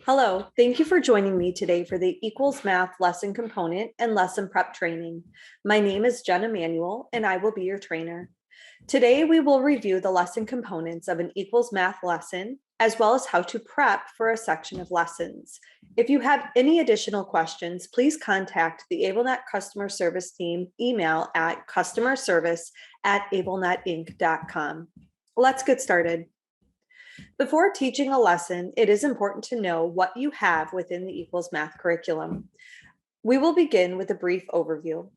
Hello, thank you for joining me today for the Equals Math lesson component and lesson prep training. My name is Jen Emanuel, and I will be your trainer. Today, we will review the lesson components of an Equals Math lesson, as well as how to prep for a section of lessons. If you have any additional questions, please contact the AbleNet customer service team email at customerservice@ablenetinc.com. Let's get started. Before teaching a lesson, it is important to know what you have within the Equals Math curriculum. We will begin with a brief overview.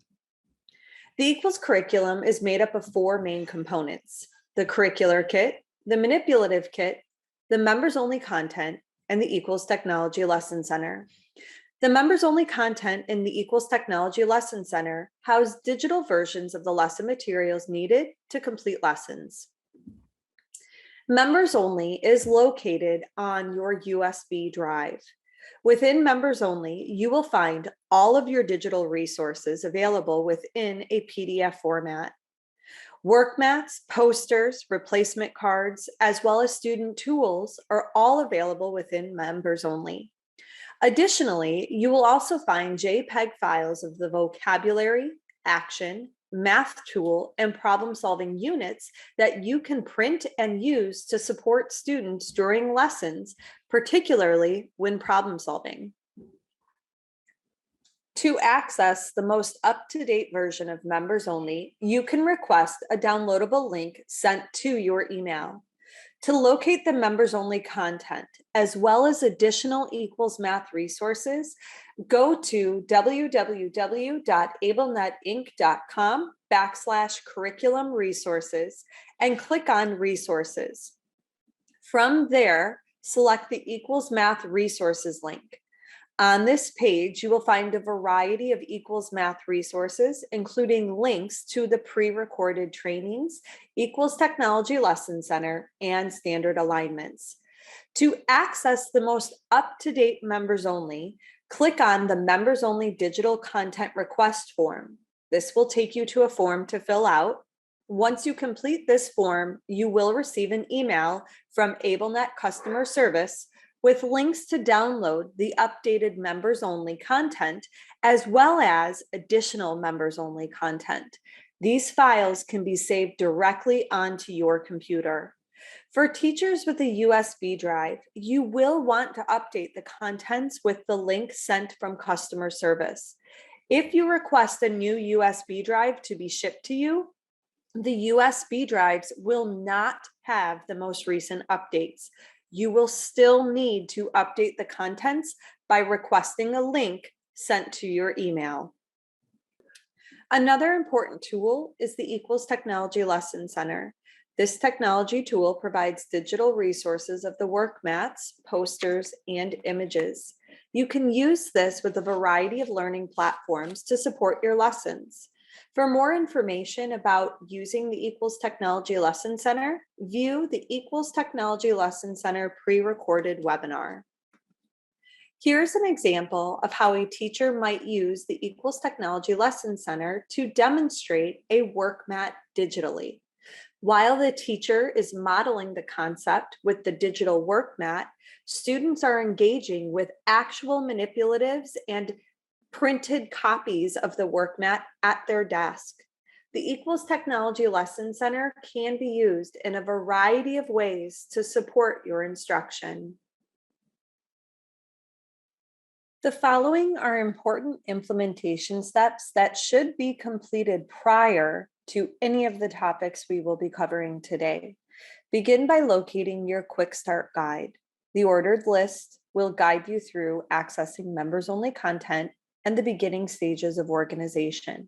The Equals curriculum is made up of four main components: the curricular kit, the manipulative kit, the members-only content, and the Equals Technology Lesson Center. The members-only content in the Equals Technology Lesson Center house digital versions of the lesson materials needed to complete lessons. Members Only is located on your USB drive. Within Members Only, you will find all of your digital resources available within a PDF format. Work mats, posters, replacement cards, as well as student tools are all available within Members Only. Additionally, you will also find JPEG files of the vocabulary, action, math tool, and problem-solving units that you can print and use to support students during lessons, particularly when problem solving. To access the most up-to-date version of Members Only, you can request a downloadable link sent to your email. To locate the Members Only content, as well as additional Equals Math resources, go to www.ablenetinc.com/curriculum resources and click on Resources. From there, select the Equals Math resources link. On this page, you will find a variety of Equals Math resources, including links to the pre-recorded trainings, Equals Technology Lesson Center, and standard alignments. To access the most up-to-date Members Only, click on the Members Only Digital Content Request form. This will take you to a form to fill out. Once you complete this form, you will receive an email from AbleNet Customer Service with links to download the updated Members Only content, as well as additional Members Only content. These files can be saved directly onto your computer. For teachers with a USB drive, you will want to update the contents with the link sent from customer service. If you request a new USB drive to be shipped to you, the USB drives will not have the most recent updates. You will still need to update the contents by requesting a link sent to your email. Another important tool is the Equals Technology Lesson Center. This technology tool provides digital resources of the work mats, posters, and images. You can use this with a variety of learning platforms to support your lessons. For more information about using the Equals Technology Lesson Center, view the Equals Technology Lesson Center pre-recorded webinar. Here's an example of how a teacher might use the Equals Technology Lesson Center to demonstrate a work mat digitally. While the teacher is modeling the concept with the digital work mat, students are engaging with actual manipulatives and printed copies of the work mat at their desk. The Equals Technology Lesson Center can be used in a variety of ways to support your instruction. The following are important implementation steps that should be completed prior to any of the topics we will be covering today. Begin by locating your Quick Start Guide. The ordered list will guide you through accessing members-only content and the beginning stages of organization.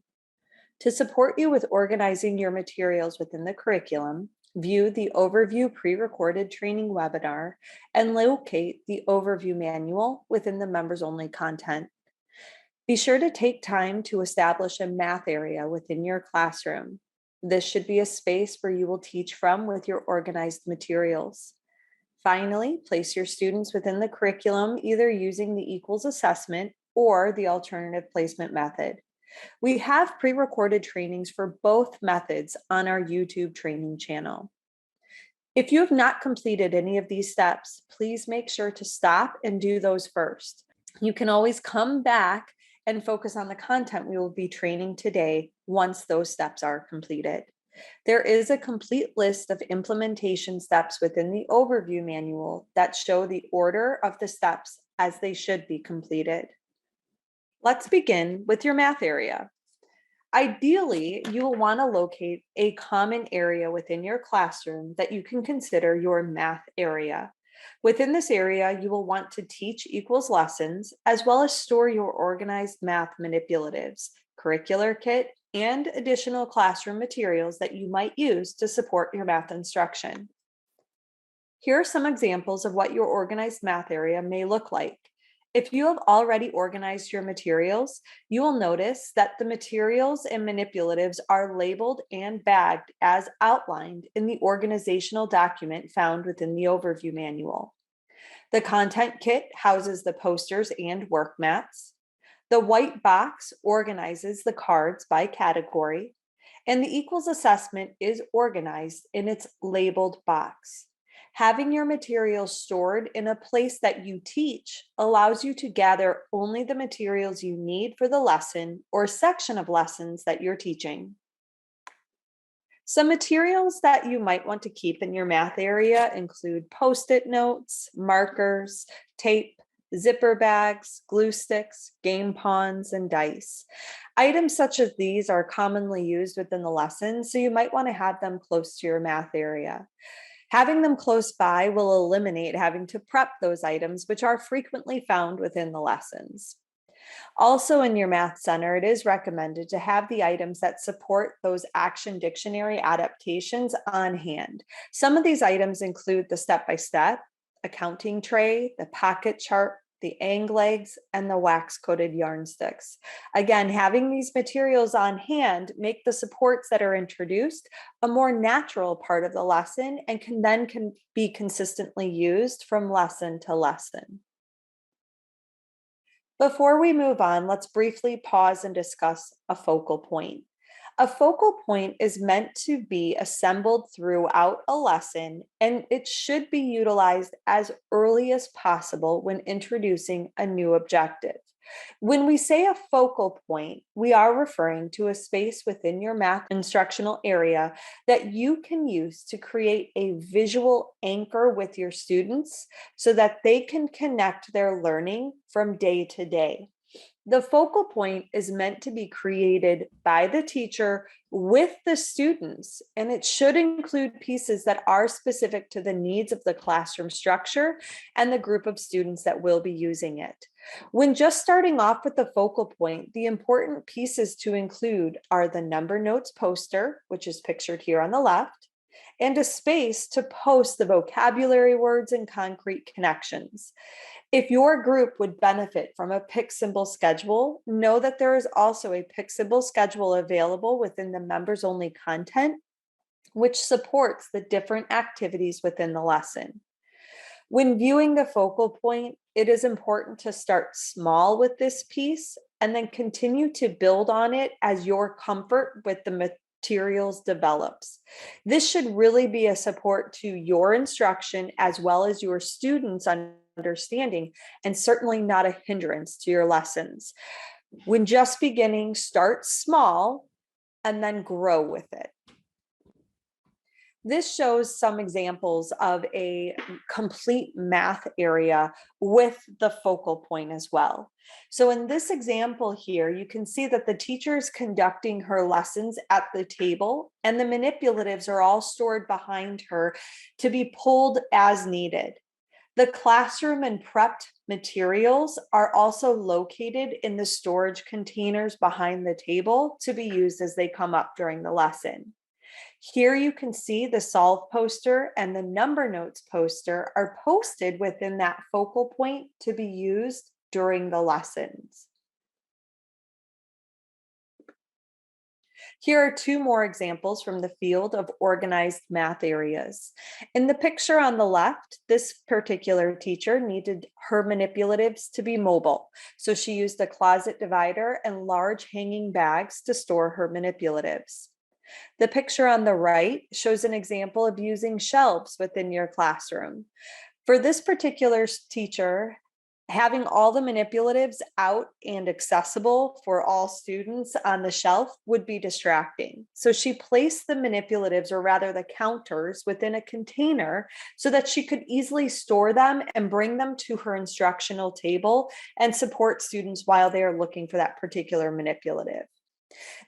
To support you with organizing your materials within the curriculum, view the Overview Pre-Recorded Training webinar and locate the Overview Manual within the members-only content. Be sure to take time to establish a math area within your classroom. This should be a space where you will teach from with your organized materials. Finally, place your students within the curriculum, either using the Equals assessment or the alternative placement method. We have pre-recorded trainings for both methods on our YouTube training channel. If you have not completed any of these steps, please make sure to stop and do those first. You can always come back and focus on the content we will be training today once those steps are completed. There is a complete list of implementation steps within the overview manual that show the order of the steps as they should be completed. Let's begin with your math area. Ideally, you will want to locate a common area within your classroom that you can consider your math area. Within this area, you will want to teach equals lessons, as well as store your organized math manipulatives, curricular kit, and additional classroom materials that you might use to support your math instruction. Here are some examples of what your organized math area may look like. If you have already organized your materials, you will notice that the materials and manipulatives are labeled and bagged as outlined in the organizational document found within the overview manual. The content kit houses the posters and work mats. The white box organizes the cards by category, and the equals assessment is organized in its labeled box. Having your materials stored in a place that you teach allows you to gather only the materials you need for the lesson or section of lessons that you're teaching. Some materials that you might want to keep in your math area include Post-it notes, markers, tape, zipper bags, glue sticks, game pawns, and dice. Items such as these are commonly used within the lesson, so you might want to have them close to your math area. Having them close by will eliminate having to prep those items, which are frequently found within the lessons. Also in your math center, it is recommended to have the items that support those action dictionary adaptations on hand. Some of these items include the step-by-step, accounting tray, the pocket chart, the ang legs, and the wax-coated yarn sticks. Again, having these materials on hand make the supports that are introduced a more natural part of the lesson and can be consistently used from lesson to lesson. Before we move on, let's briefly pause and discuss a focal point. A focal point is meant to be assembled throughout a lesson, and it should be utilized as early as possible when introducing a new objective. When we say a focal point, we are referring to a space within your math instructional area that you can use to create a visual anchor with your students so that they can connect their learning from day to day. The focal point is meant to be created by the teacher with the students, and it should include pieces that are specific to the needs of the classroom structure and the group of students that will be using it. When just starting off with the focal point, the important pieces to include are the number notes poster, which is pictured here on the left, and a space to post the vocabulary words and concrete connections. If your group would benefit from a pick symbol schedule, know that there is also a pick symbol schedule available within the members only content, which supports the different activities within the lesson. When viewing the focal point, it is important to start small with this piece and then continue to build on it as your comfort with the materials develops. This should really be a support to your instruction as well as your students' understanding, and certainly not a hindrance to your lessons. When just beginning, start small and then grow with it. This shows some examples of a complete math area with the focal point as well. So in this example here, you can see that the teacher is conducting her lessons at the table, and the manipulatives are all stored behind her to be pulled as needed. The classroom and prepped materials are also located in the storage containers behind the table to be used as they come up during the lesson. Here you can see the solve poster and the number notes poster are posted within that focal point to be used during the lessons. Here are two more examples from the field of organized math areas. In the picture on the left, this particular teacher needed her manipulatives to be mobile. So she used a closet divider and large hanging bags to store her manipulatives. The picture on the right shows an example of using shelves within your classroom. For this particular teacher, having all the manipulatives out and accessible for all students on the shelf would be distracting. So she placed the manipulatives, or rather the counters, within a container so that she could easily store them and bring them to her instructional table and support students while they are looking for that particular manipulative.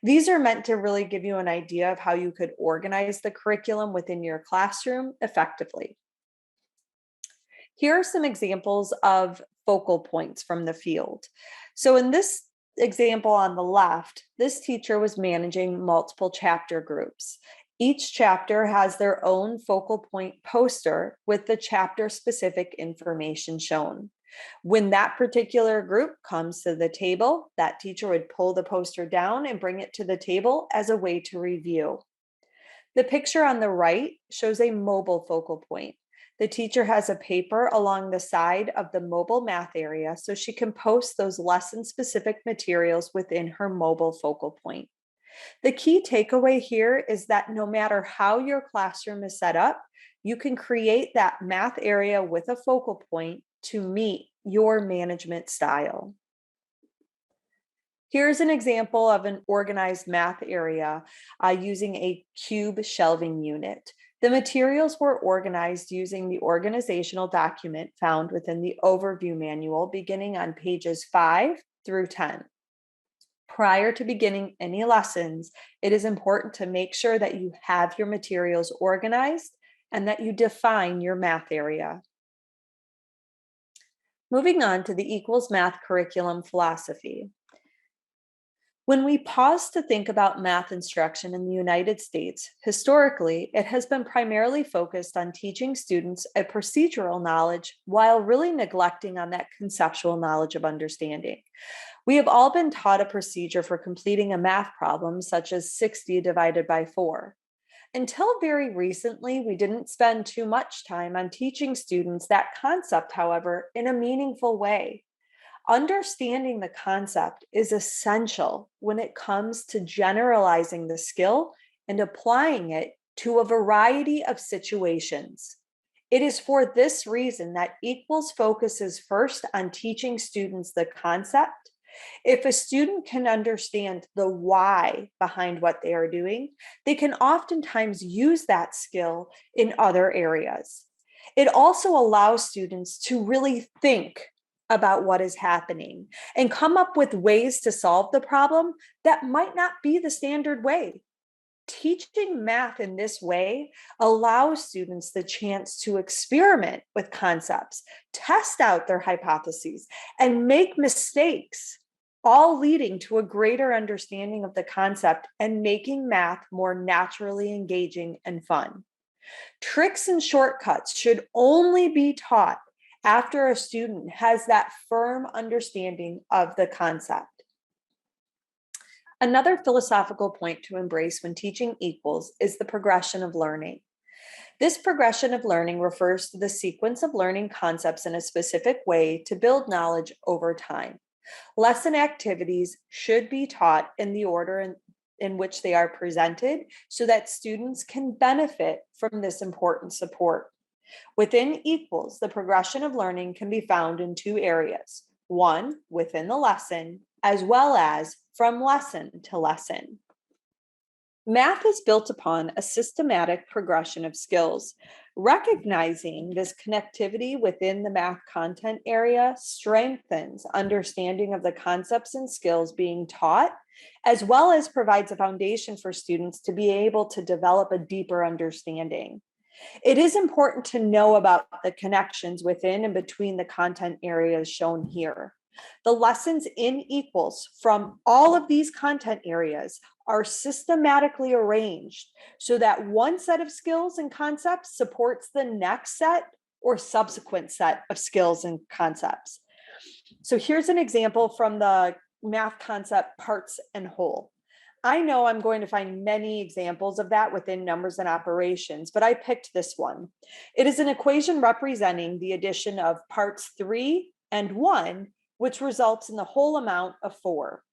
These are meant to really give you an idea of how you could organize the curriculum within your classroom effectively. Here are some examples of focal points from the field. So in this example on the left, this teacher was managing multiple chapter groups. Each chapter has their own focal point poster with the chapter specific information shown. When that particular group comes to the table, that teacher would pull the poster down and bring it to the table as a way to review. The picture on the right shows a mobile focal point. The teacher has a paper along the side of the mobile math area so she can post those lesson-specific materials within her mobile focal point. The key takeaway here is that no matter how your classroom is set up, you can create that math area with a focal point to meet your management style. Here's an example of an organized math area using a cube shelving unit. The materials were organized using the organizational document found within the overview manual beginning on pages 5 through 10. Prior to beginning any lessons, it is important to make sure that you have your materials organized and that you define your math area. Moving on to the equals math curriculum philosophy. When we pause to think about math instruction in the United States, historically, it has been primarily focused on teaching students a procedural knowledge while really neglecting on that conceptual knowledge of understanding. We have all been taught a procedure for completing a math problem, such as 60 divided by 4. Until very recently, we didn't spend too much time on teaching students that concept, however, in a meaningful way. Understanding the concept is essential when it comes to generalizing the skill and applying it to a variety of situations. It is for this reason that equals focuses first on teaching students the concept. If a student can understand the why behind what they are doing, they can oftentimes use that skill in other areas. It also allows students to really think about what is happening and come up with ways to solve the problem that might not be the standard way. Teaching math in this way allows students the chance to experiment with concepts, test out their hypotheses, and make mistakes, all leading to a greater understanding of the concept and making math more naturally engaging and fun. Tricks and shortcuts should only be taught after a student has that firm understanding of the concept. Another philosophical point to embrace when teaching equals is the progression of learning. This progression of learning refers to the sequence of learning concepts in a specific way to build knowledge over time. Lesson activities should be taught in the order in which they are presented so that students can benefit from this important support. Within equals, the progression of learning can be found in two areas. One, within the lesson, as well as from lesson to lesson. Math is built upon a systematic progression of skills. Recognizing this connectivity within the math content area strengthens understanding of the concepts and skills being taught, as well as provides a foundation for students to be able to develop a deeper understanding. It is important to know about the connections within and between the content areas shown here. The lessons in equals from all of these content areas are systematically arranged so that one set of skills and concepts supports the next set or subsequent set of skills and concepts. So here's an example from the math concept parts and whole. I know I'm going to find many examples of that within numbers and operations, but I picked this one. It is an equation representing the addition of parts 3 and 1, which results in the whole amount of 4.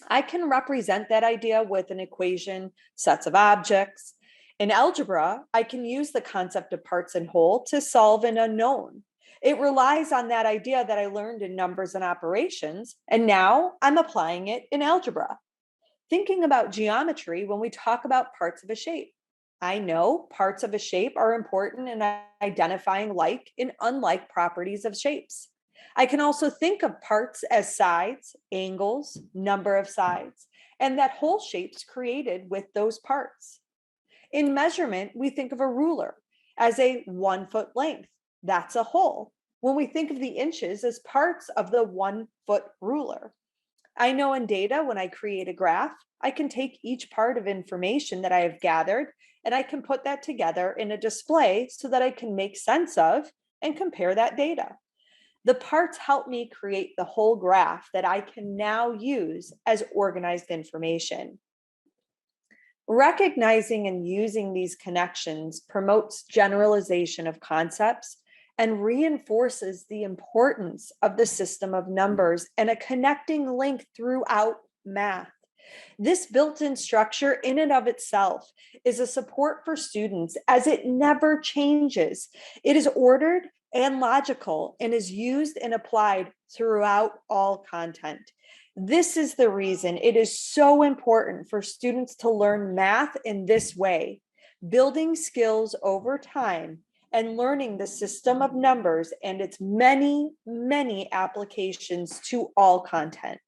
I can represent that idea with an equation, sets of objects. In algebra, I can use the concept of parts and whole to solve an unknown. It relies on that idea that I learned in numbers and operations, and now I'm applying it in algebra. Thinking about geometry when we talk about parts of a shape. I know parts of a shape are important in identifying like and unlike properties of shapes. I can also think of parts as sides, angles, number of sides, and that whole shapes created with those parts. In measurement, we think of a ruler as a 1 foot length. That's a whole. When we think of the inches as parts of the 1 foot ruler. I know in data, when I create a graph, I can take each part of information that I have gathered and I can put that together in a display so that I can make sense of and compare that data. The parts help me create the whole graph that I can now use as organized information. Recognizing and using these connections promotes generalization of concepts and reinforces the importance of the system of numbers and a connecting link throughout math. This built-in structure in and of itself is a support for students as it never changes. It is ordered and logical and is used and applied throughout all content. This is the reason it is so important for students to learn math in this way, building skills over time and learning the system of numbers and its many, many applications to all content.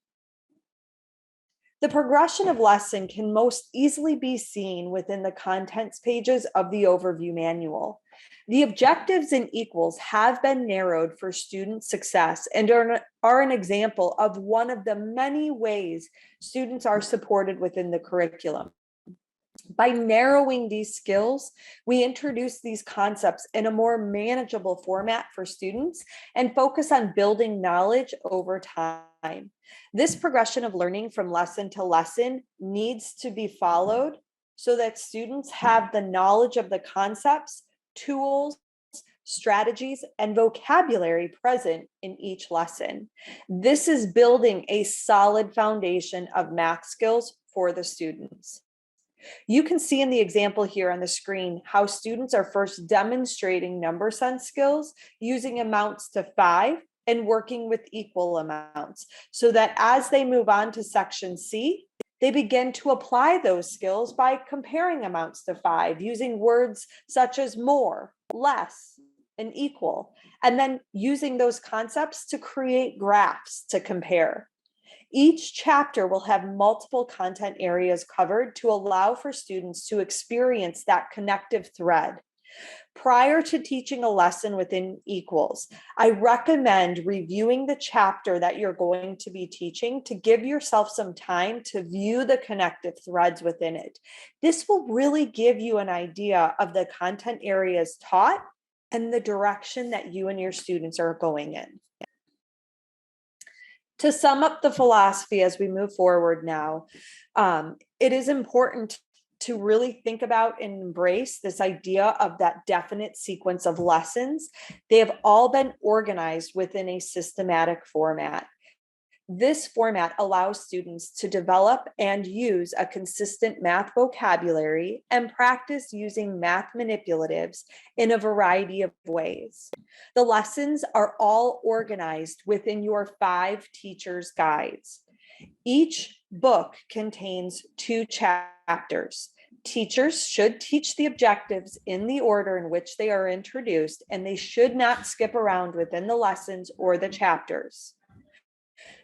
The progression of lesson can most easily be seen within the contents pages of the overview manual. The objectives and equals have been narrowed for student success and are an example of one of the many ways students are supported within the curriculum. By narrowing these skills, we introduce these concepts in a more manageable format for students and focus on building knowledge over time. This progression of learning from lesson to lesson needs to be followed so that students have the knowledge of the concepts, tools, strategies, and vocabulary present in each lesson. This is building a solid foundation of math skills for the students. You can see in the example here on the screen how students are first demonstrating number sense skills using amounts to 5 and working with equal amounts, so that as they move on to section C, they begin to apply those skills by comparing amounts to 5 using words such as more, less, and equal, and then using those concepts to create graphs to compare. Each chapter will have multiple content areas covered to allow for students to experience that connective thread. Prior to teaching a lesson within equals, I recommend reviewing the chapter that you're going to be teaching to give yourself some time to view the connective threads within it. This will really give you an idea of the content areas taught and the direction that you and your students are going in. To sum up the philosophy as we move forward now, it is important to really think about and embrace this idea of that definite sequence of lessons. They have all been organized within a systematic format. This format allows students to develop and use a consistent math vocabulary and practice using math manipulatives in a variety of ways. The lessons are all organized within your 5 teachers' guides. Each book contains 2 chapters. Teachers should teach the objectives in the order in which they are introduced, and they should not skip around within the lessons or the chapters.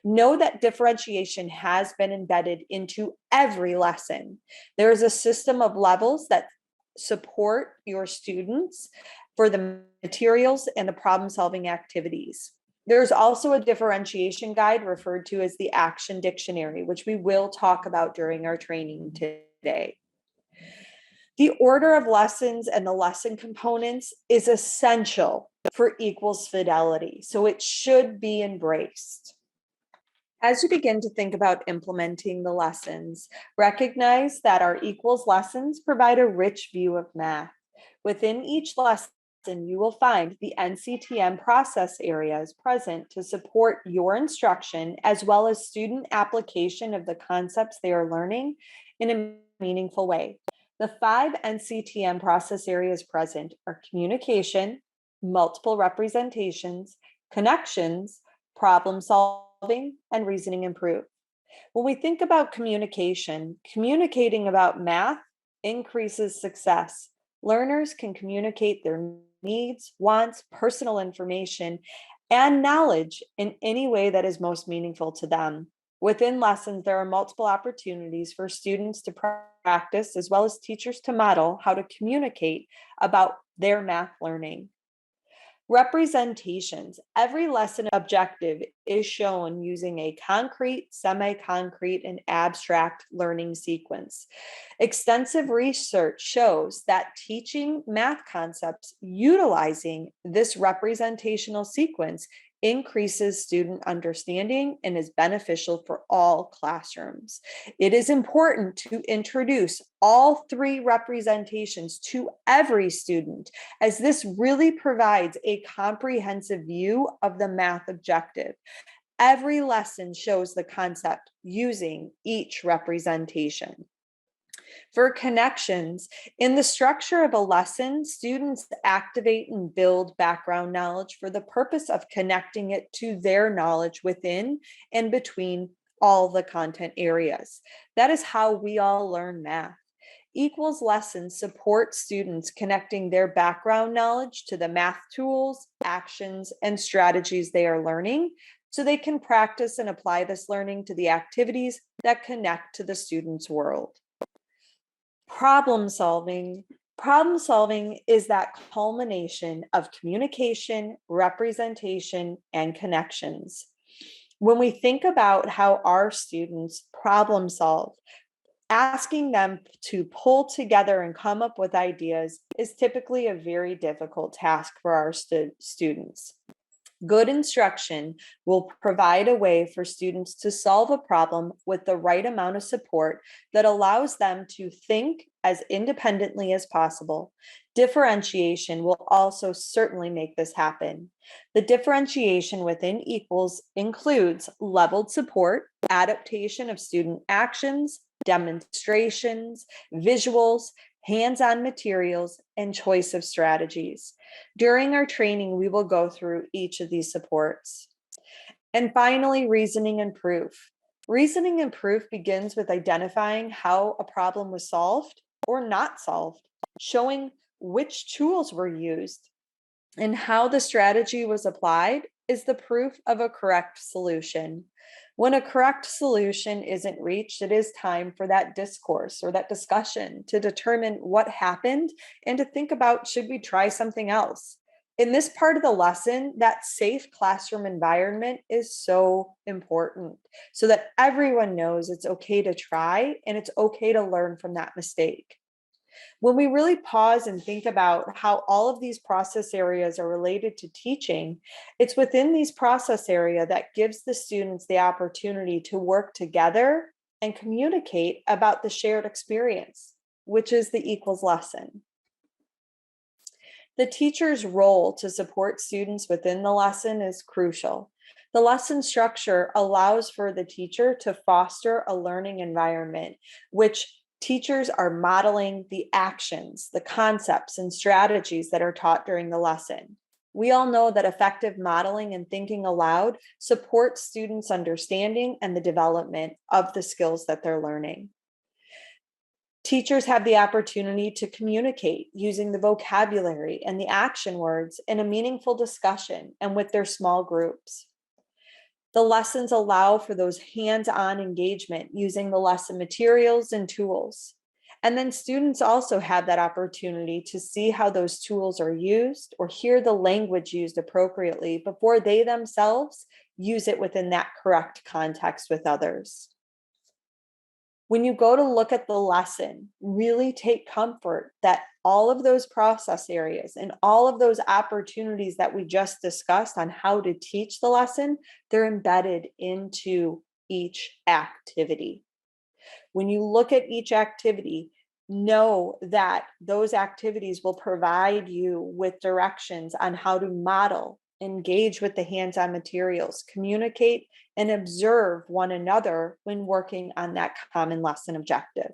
Know that differentiation has been embedded into every lesson. There is a system of levels that support your students for the materials and the problem-solving activities. There's also a differentiation guide referred to as the Action Dictionary, which we will talk about during our training today. The order of lessons and the lesson components is essential for equals fidelity, so it should be embraced. As you begin to think about implementing the lessons, recognize that our equals lessons provide a rich view of math. Within each lesson, you will find the NCTM process areas present to support your instruction as well as student application of the concepts they are learning in a meaningful way. The 5 NCTM process areas present are communication, multiple representations, connections, problem solving, and reasoning improve. When we think about communication, communicating about math increases success. Learners can communicate their needs, wants, personal information, and knowledge in any way that is most meaningful to them. Within lessons, there are multiple opportunities for students to practice as well as teachers to model how to communicate about their math learning. Representations. Every lesson objective is shown using a concrete, semi-concrete, and abstract learning sequence. Extensive research shows that teaching math concepts utilizing this representational sequence increases student understanding and is beneficial for all classrooms. It is important to introduce all 3 representations to every student, as this really provides a comprehensive view of the math objective. Every lesson shows the concept using each representation. For connections, in the structure of a lesson, students activate and build background knowledge for the purpose of connecting it to their knowledge within and between all the content areas. That is how we all learn math. Equals lessons support students connecting their background knowledge to the math tools, actions, and strategies they are learning, so they can practice and apply this learning to the activities that connect to the student's world. Problem solving. Problem solving is that culmination of communication, representation, and connections. When we think about how our students problem solve, asking them to pull together and come up with ideas is typically a very difficult task for our students. Good instruction will provide a way for students to solve a problem with the right amount of support that allows them to think as independently as possible. Differentiation will also certainly make this happen. The differentiation within equals includes leveled support, adaptation of student actions, demonstrations, visuals, hands-on materials, and choice of strategies. During our training, we will go through each of these supports. And finally, reasoning and proof. Reasoning and proof begins with identifying how a problem was solved or not solved, showing which tools were used, and how the strategy was applied is the proof of a correct solution. When a correct solution isn't reached, it is time for that discourse or that discussion to determine what happened and to think about, should we try something else? In this part of the lesson, that safe classroom environment is so important so that everyone knows it's okay to try and it's okay to learn from that mistake. When we really pause and think about how all of these process areas are related to teaching, it's within these process area that gives the students the opportunity to work together and communicate about the shared experience, which is the equals lesson. The teacher's role to support students within the lesson is crucial. The lesson structure allows for the teacher to foster a learning environment, which teachers are modeling the actions, the concepts, and strategies that are taught during the lesson. We all know that effective modeling and thinking aloud supports students' understanding and the development of the skills that they're learning. Teachers have the opportunity to communicate using the vocabulary and the action words in a meaningful discussion and with their small groups. The lessons allow for those hands-on engagement using the lesson materials and tools. And then students also have that opportunity to see how those tools are used or hear the language used appropriately before they themselves use it within that correct context with others. When you go to look at the lesson, really take comfort that all of those process areas and all of those opportunities that we just discussed on how to teach the lesson, they're embedded into each activity. When you look at each activity, know that those activities will provide you with directions on how to model, engage with the hands-on materials, communicate, and observe one another when working on that common lesson objective.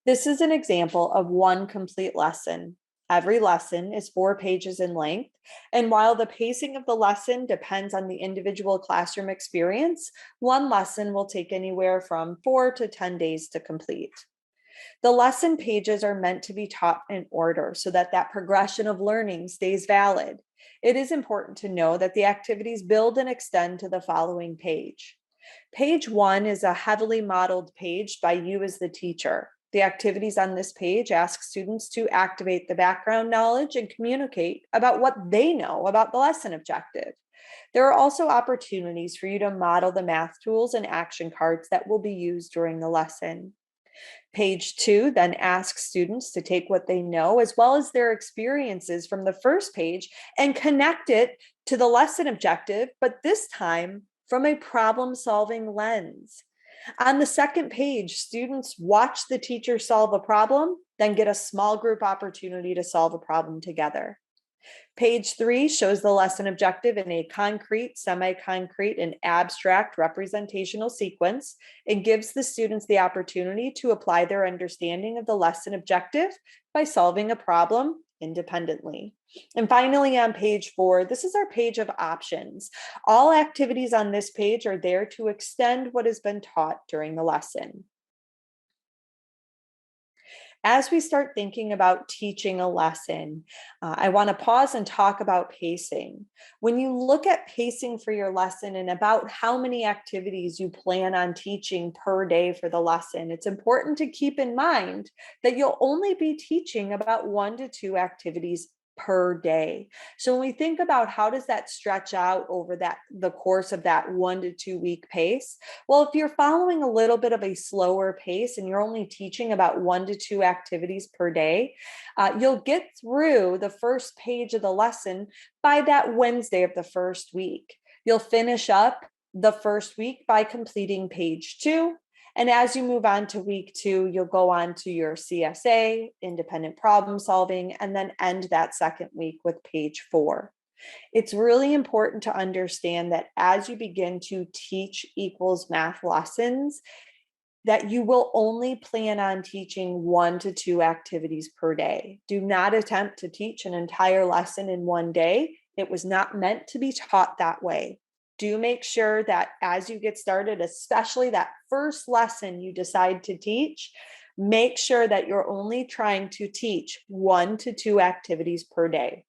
This is an example of one complete lesson. Every lesson is 4 pages in length, and while the pacing of the lesson depends on the individual classroom experience, one lesson will take anywhere from 4 to 10 days to complete. The lesson pages are meant to be taught in order so that that progression of learning stays valid. It is important to know that the activities build and extend to the following page. Page 1 is a heavily modeled page by you as the teacher. The activities on this page ask students to activate the background knowledge and communicate about what they know about the lesson objective. There are also opportunities for you to model the math tools and action cards that will be used during the lesson. Page 2 then asks students to take what they know as well as their experiences from the first page and connect it to the lesson objective, but this time from a problem-solving lens. On the second page, students watch the teacher solve a problem, then get a small group opportunity to solve a problem together. Page 3 shows the lesson objective in a concrete, semi-concrete, and abstract representational sequence. It gives the students the opportunity to apply their understanding of the lesson objective by solving a problem independently. And finally, on page 4, this is our page of options. All activities on this page are there to extend what has been taught during the lesson. As we start thinking about teaching a lesson, I want to pause and talk about pacing. When you look at pacing for your lesson and about how many activities you plan on teaching per day for the lesson, it's important to keep in mind that you'll only be teaching about 1 to 2 activities per day. So when we think about how does that stretch out over the course of that 1 to 2 week pace, well, if you're following a little bit of a slower pace and you're only teaching about 1 to 2 activities per day, you'll get through the first page of the lesson by that Wednesday of the first week. You'll finish up the first week by completing page 2. And as you move on to week 2, you'll go on to your CSA, independent problem solving, and then end that second week with page 4. It's really important to understand that as you begin to teach equals math lessons, that you will only plan on teaching 1 to 2 activities per day. Do not attempt to teach an entire lesson in one day. It was not meant to be taught that way. Do make sure that as you get started, especially that first lesson you decide to teach, make sure that you're only trying to teach 1 to 2 activities per day.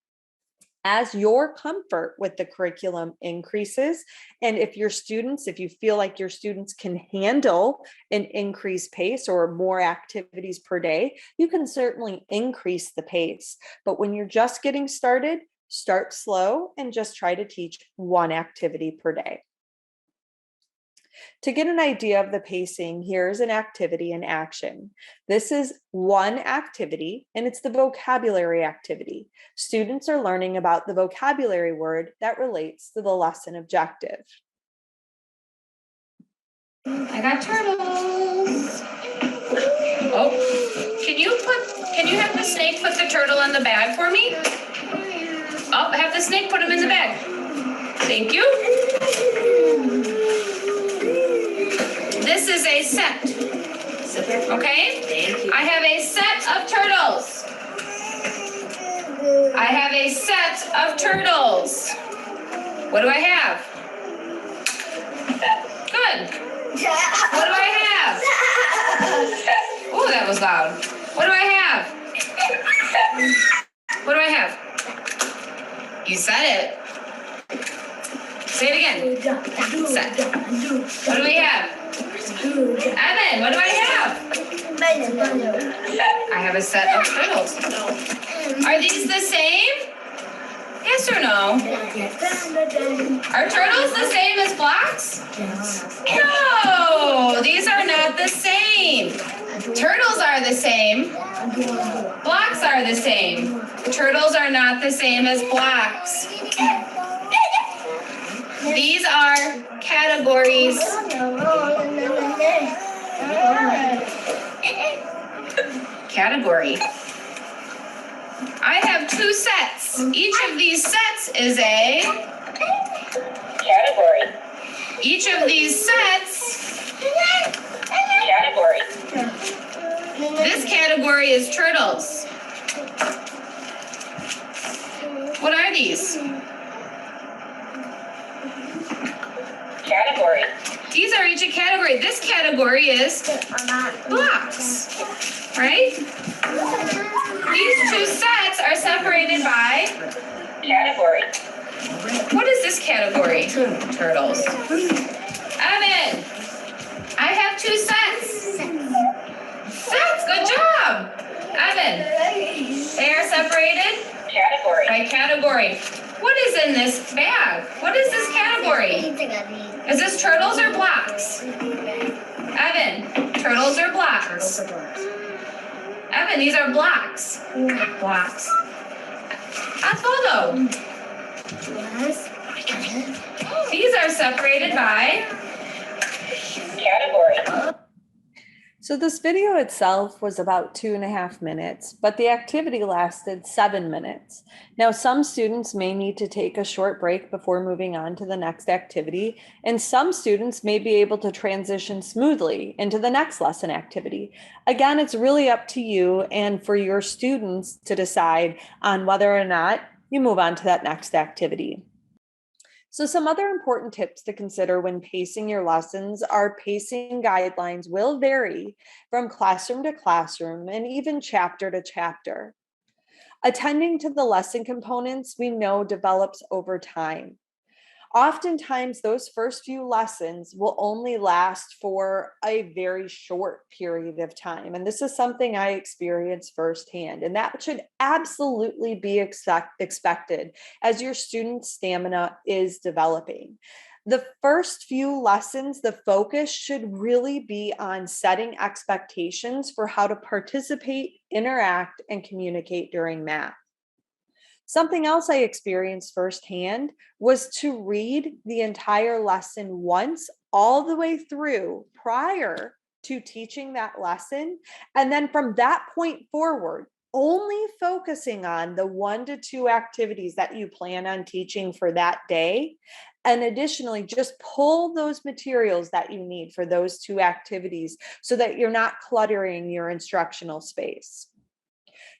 As your comfort with the curriculum increases, and if you feel like your students can handle an increased pace or more activities per day, you can certainly increase the pace. But when you're just getting started, start slow and just try to teach 1 activity per day. To get an idea of the pacing, here's an activity in action. This is one activity, and it's the vocabulary activity. Students are learning about the vocabulary word that relates to the lesson objective. I got turtles. Oh, can you have the snake put the turtle in the bag for me? Oh, have the snake put him in the bag. Thank you. This is a set. Okay? Thank you. I have a set of turtles. I have a set of turtles. What do I have? Good. What do I have? Oh, that was loud. What do I have? What do I have? You said it. Say it again. Set. What do we have? Evan, what do I have? I have a set of turtles. Are these the same? Yes or no? Are turtles the same as blocks? No, these are not the same. Turtles are the same. Blocks are the same. Turtles are not the same as blocks. These are categories. Category. I have 2 sets. Each of these sets is a Category. Each of these sets, Category. this category is turtles. What are these? Category. These are each a category. This category is blocks, right? These 2 sets are separated by Category. what is this category? Turtles. Evan, I have 2 sets. Sets, good job. Evan, they are separated Category. by category. What is in this bag? What is this category? Is this turtles or blocks? Evan, turtles or blocks? Evan, these are blocks. Blocks. Osvaldo, these are separated by Category. So this video itself was about 2.5 minutes, but the activity lasted 7 minutes. Now, some students may need to take a short break before moving on to the next activity, and some students may be able to transition smoothly into the next lesson activity. Again, it's really up to you and for your students to decide on whether or not you move on to that next activity. So some other important tips to consider when pacing your lessons are pacing guidelines will vary from classroom to classroom and even chapter to chapter. Attending to the lesson components we know develops over time. Oftentimes, those first few lessons will only last for a very short period of time. And this is something I experienced firsthand. And that should absolutely be expected as your student's stamina is developing. The first few lessons, the focus should really be on setting expectations for how to participate, interact, and communicate during math. Something else I experienced firsthand was to read the entire lesson once, all the way through prior to teaching that lesson. And then from that point forward, only focusing on the 1 to 2 activities that you plan on teaching for that day. And additionally, just pull those materials that you need for those 2 activities so that you're not cluttering your instructional space.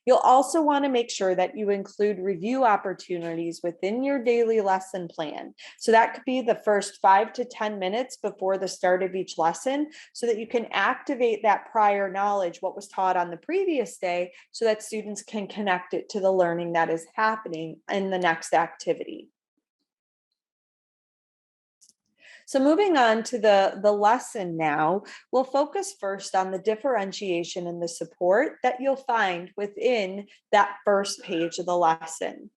You'll also want to make sure that you include review opportunities within your daily lesson plan. So that could be the first 5 to 10 minutes before the start of each lesson so that you can activate that prior knowledge, what was taught on the previous day, so that students can connect it to the learning that is happening in the next activity. So moving on to the lesson now, we'll focus first on the differentiation and the support that you'll find within that first page of the lesson.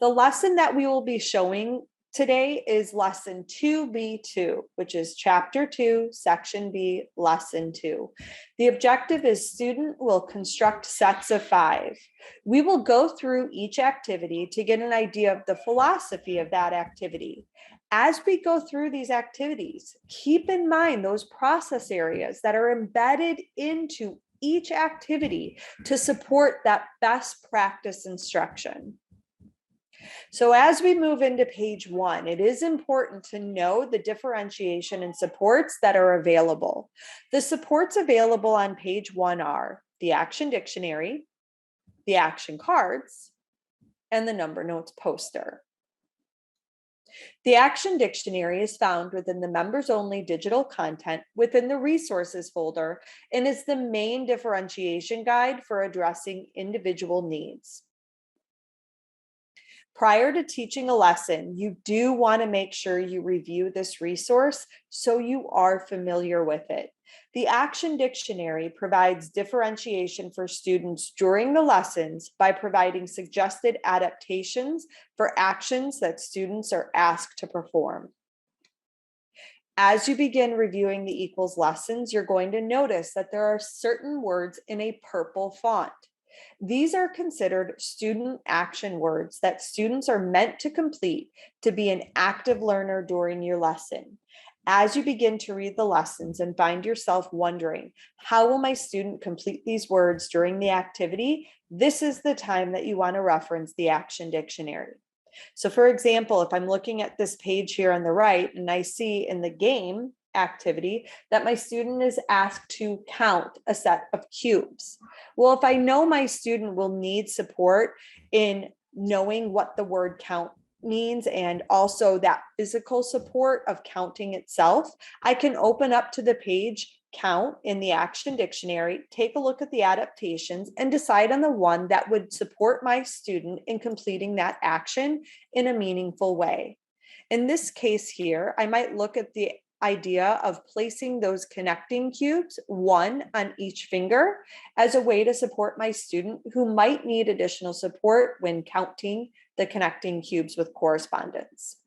The lesson that we will be showing today is lesson 2B2, which is chapter 2, section B, lesson 2. The objective is student will construct sets of 5. We will go through each activity to get an idea of the philosophy of that activity. As we go through these activities, keep in mind those process areas that are embedded into each activity to support that best practice instruction. So as we move into page 1, it is important to know the differentiation and supports that are available. The supports available on page 1 are the action dictionary, the action cards, and the number notes poster. The Action Dictionary is found within the members only digital content within the resources folder and is the main differentiation guide for addressing individual needs. Prior to teaching a lesson, you do want to make sure you review this resource so you are familiar with it. The Action Dictionary provides differentiation for students during the lessons by providing suggested adaptations for actions that students are asked to perform. As you begin reviewing the equals lessons, you're going to notice that there are certain words in a purple font. These are considered student action words that students are meant to complete to be an active learner during your lesson. As you begin to read the lessons and find yourself wondering, how will my student complete these words during the activity? This is the time that you want to reference the action dictionary. So for example, if I'm looking at this page here on the right and I see in the game activity that my student is asked to count a set of cubes. Well, if I know my student will need support in knowing what the word count means and also that physical support of counting itself, I can open up to the page count in the action dictionary, take a look at the adaptations, and decide on the one that would support my student in completing that action in a meaningful way. In this case here, I might look at the idea of placing those connecting cubes, one on each finger, as a way to support my student who might need additional support when counting the connecting cubes with correspondence.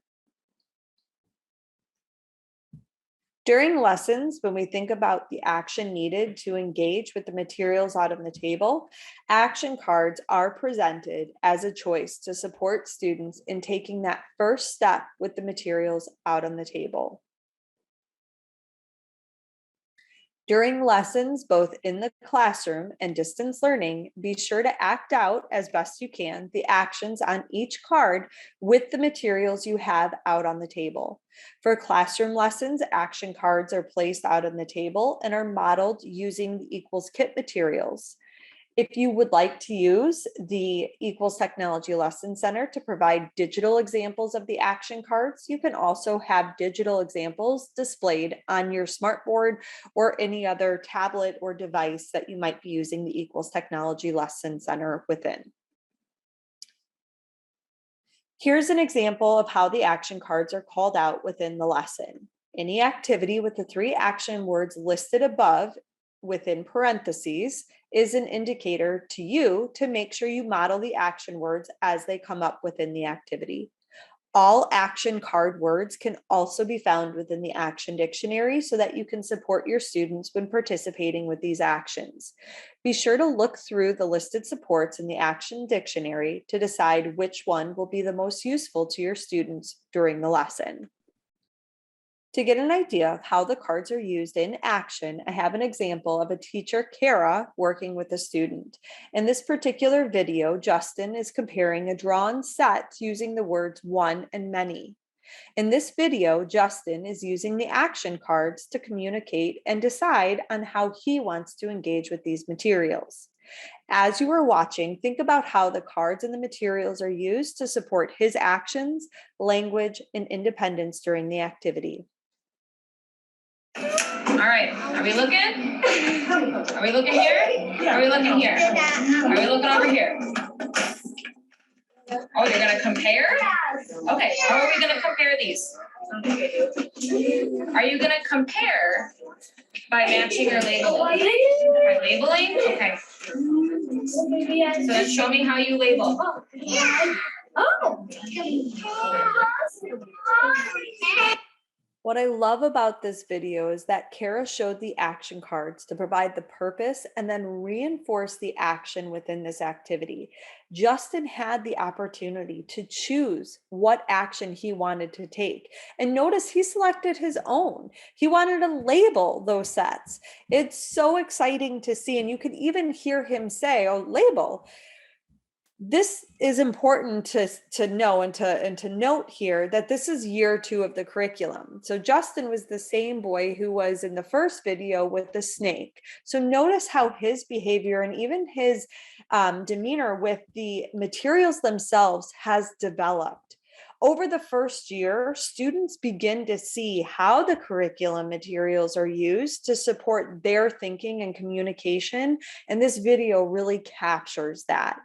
During lessons, when we think about the action needed to engage with the materials out on the table, action cards are presented as a choice to support students in taking that first step with the materials out on the table. During lessons, both in the classroom and distance learning, be sure to act out as best you can the actions on each card with the materials you have out on the table. For classroom lessons, action cards are placed out on the table and are modeled using the Equals Kit materials. If you would like to use the Equals Technology Lesson Center to provide digital examples of the action cards, you can also have digital examples displayed on your smartboard or any other tablet or device that you might be using the Equals Technology Lesson Center within. Here's an example of how the action cards are called out within the lesson. Any activity with the 3 action words listed above within parentheses is an indicator to you to make sure you model the action words as they come up within the activity. All action card words can also be found within the action dictionary so that you can support your students when participating with these actions. Be sure to look through the listed supports in the action dictionary to decide which one will be the most useful to your students during the lesson. To get an idea of how the cards are used in action, I have an example of a teacher, Kara, working with a student. In this particular video, Justin is comparing a drawn set using the words one and many. In this video, Justin is using the action cards to communicate and decide on how he wants to engage with these materials. As you are watching, think about how the cards and the materials are used to support his actions, language, and independence during the activity. All right, are we looking? Are we looking here? Are we looking here? Are we looking over here? Oh, you're gonna compare? Okay, how are we gonna compare these? Are you gonna compare by matching or labeling? By labeling? Okay. So then show me how you label. Oh. What I love about this video is that Kara showed the action cards to provide the purpose and then reinforce the action within this activity. Justin had the opportunity to choose what action he wanted to take. And notice he selected his own. He wanted to label those sets. It's so exciting to see. And you can even hear him say, oh, label. This is important to know and to note here that this is year 2 of the curriculum. So Justin was the same boy who was in the first video with the snake. So notice how his behavior and even his demeanor with the materials themselves has developed. Over the first year, students begin to see how the curriculum materials are used to support their thinking and communication, and this video really captures that.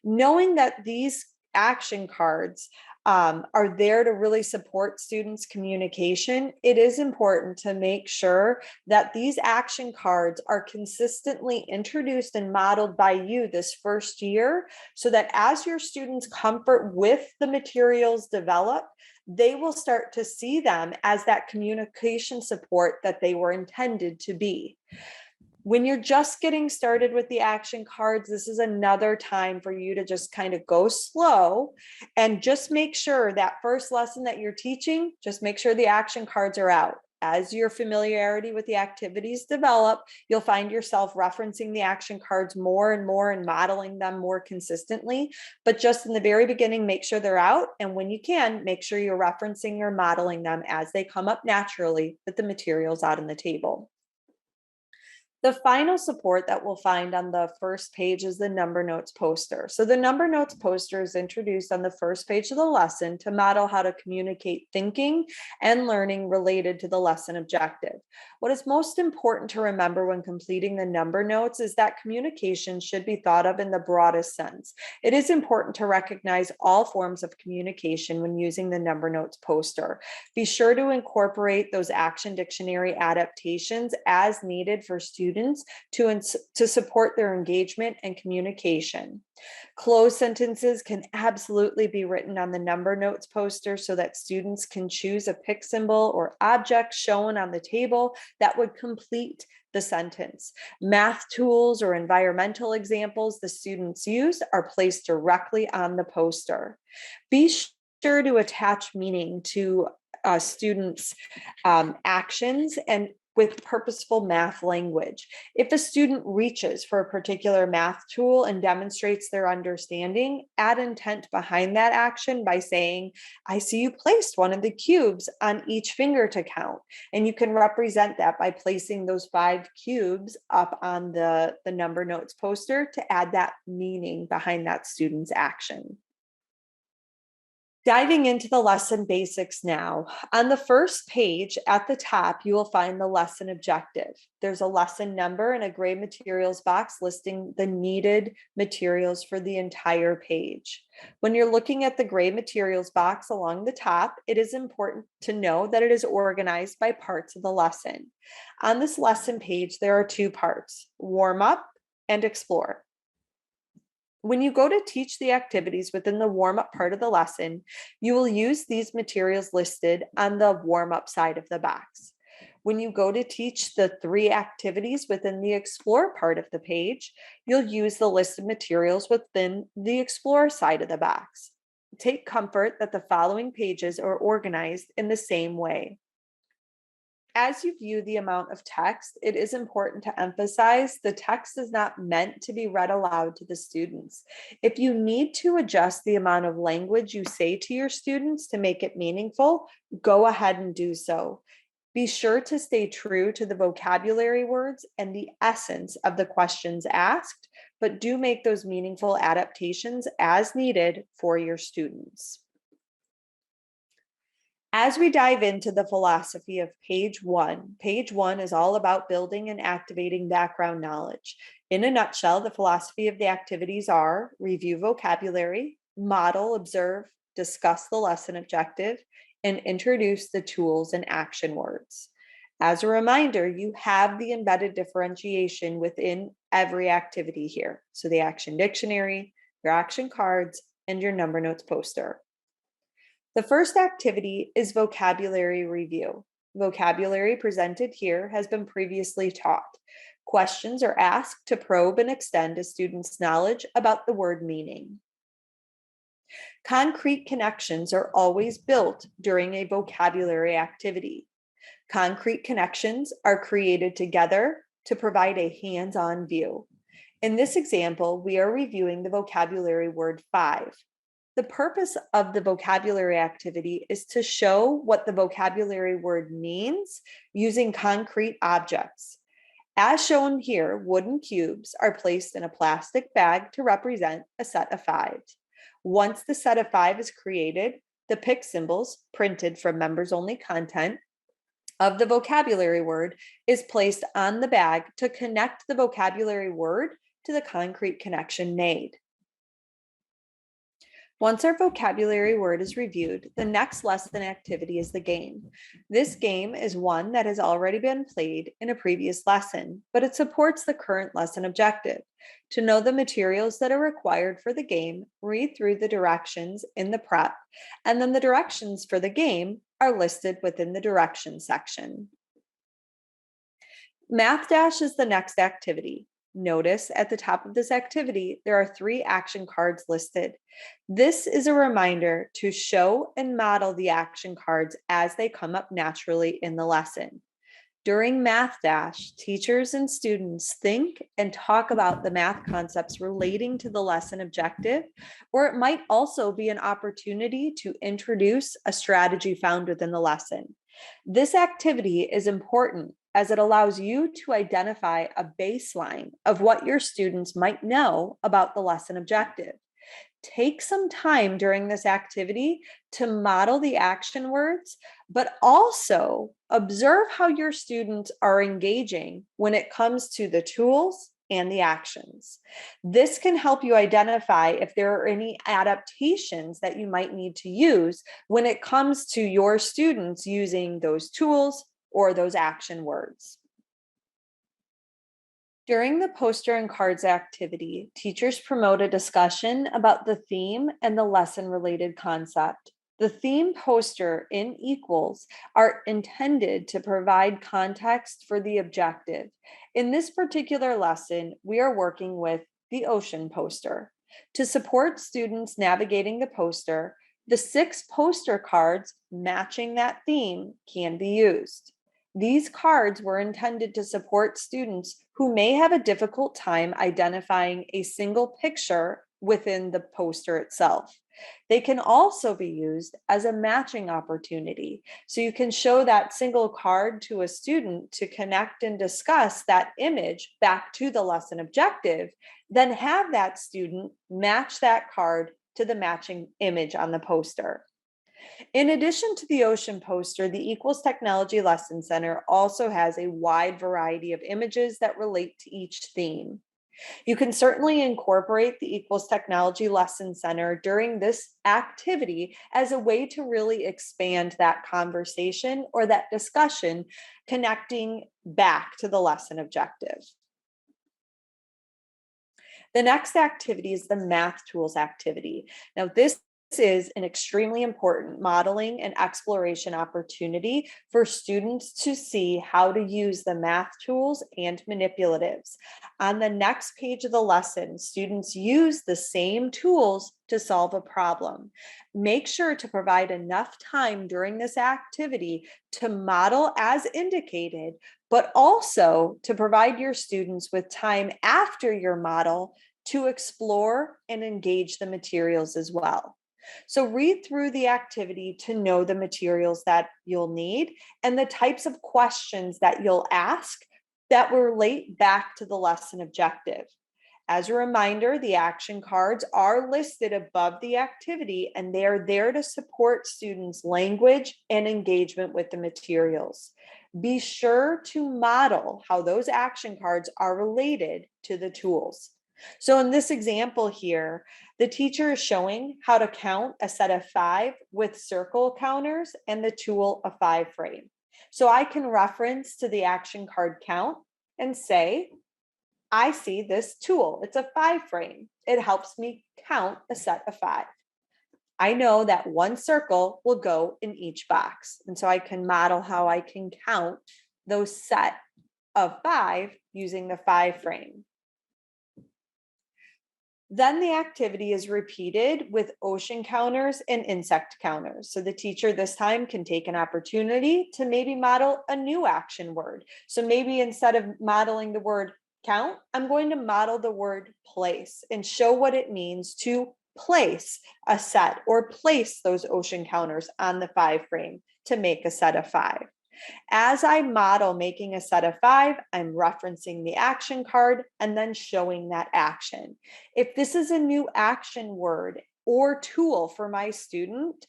Knowing that these action cards are there to really support students' communication, it is important to make sure that these action cards are consistently introduced and modeled by you this first year, so that as your students comfort with the materials developed, they will start to see them as that communication support that they were intended to be. When you're just getting started with the action cards, this is another time for you to just kind of go slow and just make sure that first lesson that you're teaching, just make sure the action cards are out. As your familiarity with the activities develop, you'll find yourself referencing the action cards more and more and modeling them more consistently. But just in the very beginning, make sure they're out. And when you can, make sure you're referencing or modeling them as they come up naturally with the materials out on the table. The final support that we'll find on the first page is the number notes poster. So the number notes poster is introduced on the first page of the lesson to model how to communicate thinking and learning related to the lesson objective. What is most important to remember when completing the number notes is that communication should be thought of in the broadest sense. It is important to recognize all forms of communication when using the number notes poster. Be sure to incorporate those action dictionary adaptations as needed for students to support their engagement and communication. Closed sentences can absolutely be written on the number notes poster so that students can choose a pick symbol or object shown on the table that would complete the sentence. Math tools or environmental examples the students use are placed directly on the poster. Be sure to attach meaning to students' actions and with purposeful math language. If a student reaches for a particular math tool and demonstrates their understanding, add intent behind that action by saying, I see you placed one of the cubes on each finger to count. And you can represent that by placing those 5 cubes up on the number notes poster to add that meaning behind that student's action. Diving into the lesson basics now. On the first page at the top, you will find the lesson objective. There's a lesson number and a gray materials box listing the needed materials for the entire page. When you're looking at the gray materials box along the top, it is important to know that it is organized by parts of the lesson. On this lesson page, there are 2 parts, warm up and explore. When you go to teach the activities within the warm-up part of the lesson, you will use these materials listed on the warm-up side of the box. When you go to teach the 3 activities within the explore part of the page, you'll use the list of materials within the explore side of the box. Take comfort that the following pages are organized in the same way. As you view the amount of text, it is important to emphasize the text is not meant to be read aloud to the students. If you need to adjust the amount of language you say to your students to make it meaningful, go ahead and do so. Be sure to stay true to the vocabulary words and the essence of the questions asked, but do make those meaningful adaptations as needed for your students. As we dive into the philosophy of page 1 is all about building and activating background knowledge. In a nutshell, the philosophy of the activities are review vocabulary, model, observe, discuss the lesson objective, and introduce the tools and action words. As a reminder, you have the embedded differentiation within every activity here. So the action dictionary, your action cards, and your number notes poster. The first activity is vocabulary review. Vocabulary presented here has been previously taught. Questions are asked to probe and extend a student's knowledge about the word meaning. Concrete connections are always built during a vocabulary activity. Concrete connections are created together to provide a hands-on view. In this example, we are reviewing the vocabulary word 5. The purpose of the vocabulary activity is to show what the vocabulary word means using concrete objects. As shown here, wooden cubes are placed in a plastic bag to represent a set of 5. Once the set of 5 is created, the pick symbols, printed from members-only content of the vocabulary word, is placed on the bag to connect the vocabulary word to the concrete connection made. Once our vocabulary word is reviewed, the next lesson activity is the game. This game is one that has already been played in a previous lesson, but it supports the current lesson objective. To know the materials that are required for the game, read through the directions in the prep, and then the directions for the game are listed within the directions section. Math Dash is the next activity. Notice at the top of this activity, there are 3 action cards listed. This is a reminder to show and model the action cards as they come up naturally in the lesson. During Math Dash, teachers and students think and talk about the math concepts relating to the lesson objective, or it might also be an opportunity to introduce a strategy found within the lesson. This activity is important as it allows you to identify a baseline of what your students might know about the lesson objective. Take some time during this activity to model the action words, but also observe how your students are engaging when it comes to the tools and the actions. This can help you identify if there are any adaptations that you might need to use when it comes to your students using those tools or those action words. During the poster and cards activity, teachers promote a discussion about the theme and the lesson related concept. The theme poster in equals are intended to provide context for the objective. In this particular lesson, we are working with the ocean poster. To support students navigating the poster, the 6 poster cards matching that theme can be used. These cards were intended to support students who may have a difficult time identifying a single picture within the poster itself. They can also be used as a matching opportunity. So you can show that single card to a student to connect and discuss that image back to the lesson objective, then have that student match that card to the matching image on the poster. In addition to the ocean poster, the Equals Technology Lesson Center also has a wide variety of images that relate to each theme. You can certainly incorporate the Equals Technology Lesson Center during this activity as a way to really expand that conversation or that discussion, connecting back to the lesson objective. The next activity is the math tools activity. Now, this is an extremely important modeling and exploration opportunity for students to see how to use the math tools and manipulatives. On the next page of the lesson, students use the same tools to solve a problem. Make sure to provide enough time during this activity to model as indicated, but also to provide your students with time after your model to explore and engage the materials as well. So read through the activity to know the materials that you'll need and the types of questions that you'll ask that will relate back to the lesson objective. As a reminder, the action cards are listed above the activity and they are there to support students' language and engagement with the materials. Be sure to model how those action cards are related to the tools. So in this example here, the teacher is showing how to count a set of 5 with circle counters and the tool a 5 frame. So I can reference to the action card count and say, I see this tool. It's a 5 frame. It helps me count a set of 5. I know that one circle will go in each box. And so I can model how I can count those set of 5 using the 5 frame. Then the activity is repeated with ocean counters and insect counters. So the teacher this time can take an opportunity to maybe model a new action word. So maybe instead of modeling the word count, I'm going to model the word place and show what it means to place a set or place those ocean counters on the 5 frame to make a set of 5. As I model making a set of 5, I'm referencing the action card and then showing that action. If this is a new action word or tool for my student,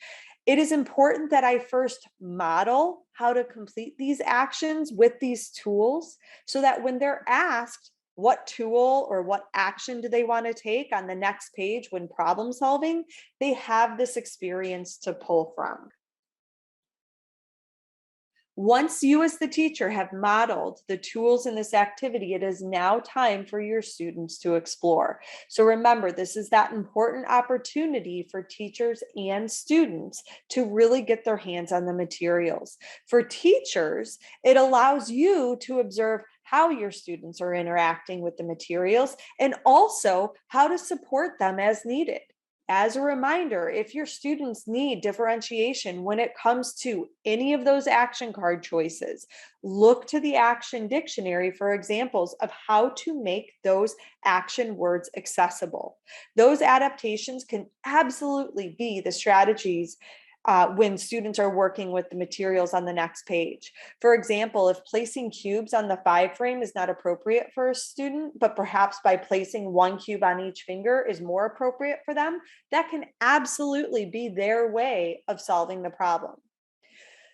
it is important that I first model how to complete these actions with these tools so that when they're asked what tool or what action do they want to take on the next page when problem solving, they have this experience to pull from. Once you as the teacher have modeled the tools in this activity, it is now time for your students to explore. So remember, this is that important opportunity for teachers and students to really get their hands on the materials. For teachers, it allows you to observe how your students are interacting with the materials, and also how to support them as needed. As a reminder, if your students need differentiation when it comes to any of those action card choices, look to the action dictionary for examples of how to make those action words accessible. Those adaptations can absolutely be the strategies when students are working with the materials on the next page. For example, if placing cubes on the 5 frame is not appropriate for a student, but perhaps by placing 1 cube on each finger is more appropriate for them, that can absolutely be their way of solving the problem.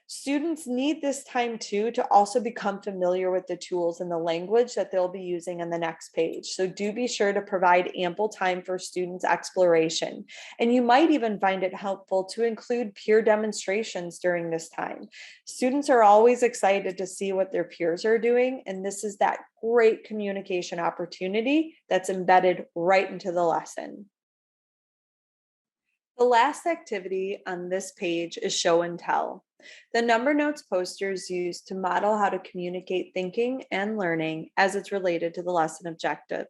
Students need this time too to also become familiar with the tools and the language that they'll be using on the next page. So do be sure to provide ample time for students' exploration. And you might even find it helpful to include peer demonstrations during this time. Students are always excited to see what their peers are doing, and this is that great communication opportunity that's embedded right into the lesson. The last activity on this page is show and tell. The number notes poster is used to model how to communicate thinking and learning as it's related to the lesson objective.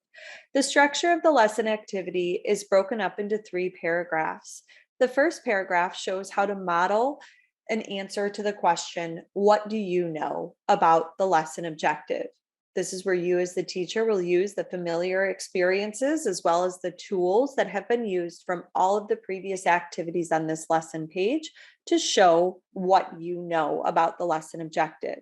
The structure of the lesson activity is broken up into 3 paragraphs. The first paragraph shows how to model an answer to the question, what do you know about the lesson objective? This is where you as the teacher will use the familiar experiences as well as the tools that have been used from all of the previous activities on this lesson page to show what you know about the lesson objective.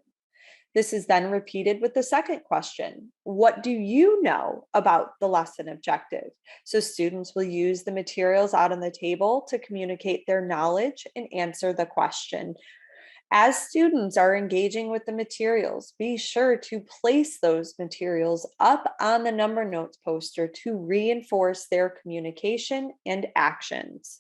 This is then repeated with the second question. What do you know about the lesson objective? So students will use the materials out on the table to communicate their knowledge and answer the question. As students are engaging with the materials, be sure to place those materials up on the number notes poster to reinforce their communication and actions.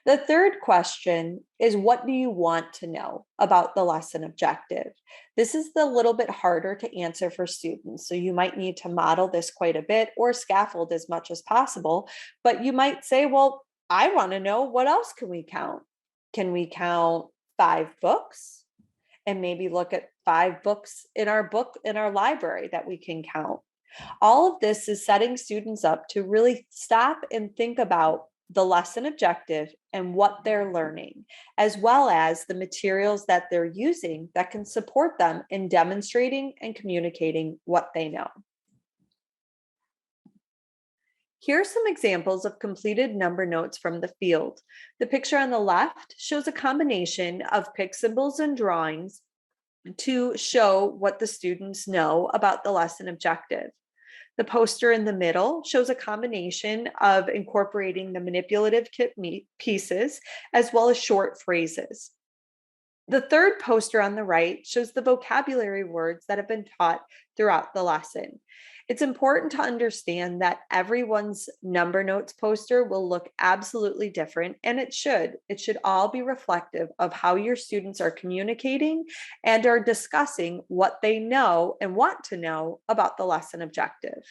The third question is, what do you want to know about the lesson objective? This is a little bit harder to answer for students, so you might need to model this quite a bit or scaffold as much as possible, but you might say, well, I want to know, what else can we count? Can we count 5 books? And maybe look at 5 books in our library that we can count. All of this is setting students up to really stop and think about the lesson objective and what they're learning, as well as the materials that they're using that can support them in demonstrating and communicating what they know. Here are some examples of completed number notes from the field. The picture on the left shows a combination of pick symbols and drawings to show what the students know about the lesson objective. The poster in the middle shows a combination of incorporating the manipulative pieces as well as short phrases. The third poster on the right shows the vocabulary words that have been taught throughout the lesson. It's important to understand that everyone's number notes poster will look absolutely different, and it should. It should all be reflective of how your students are communicating and are discussing what they know and want to know about the lesson objective.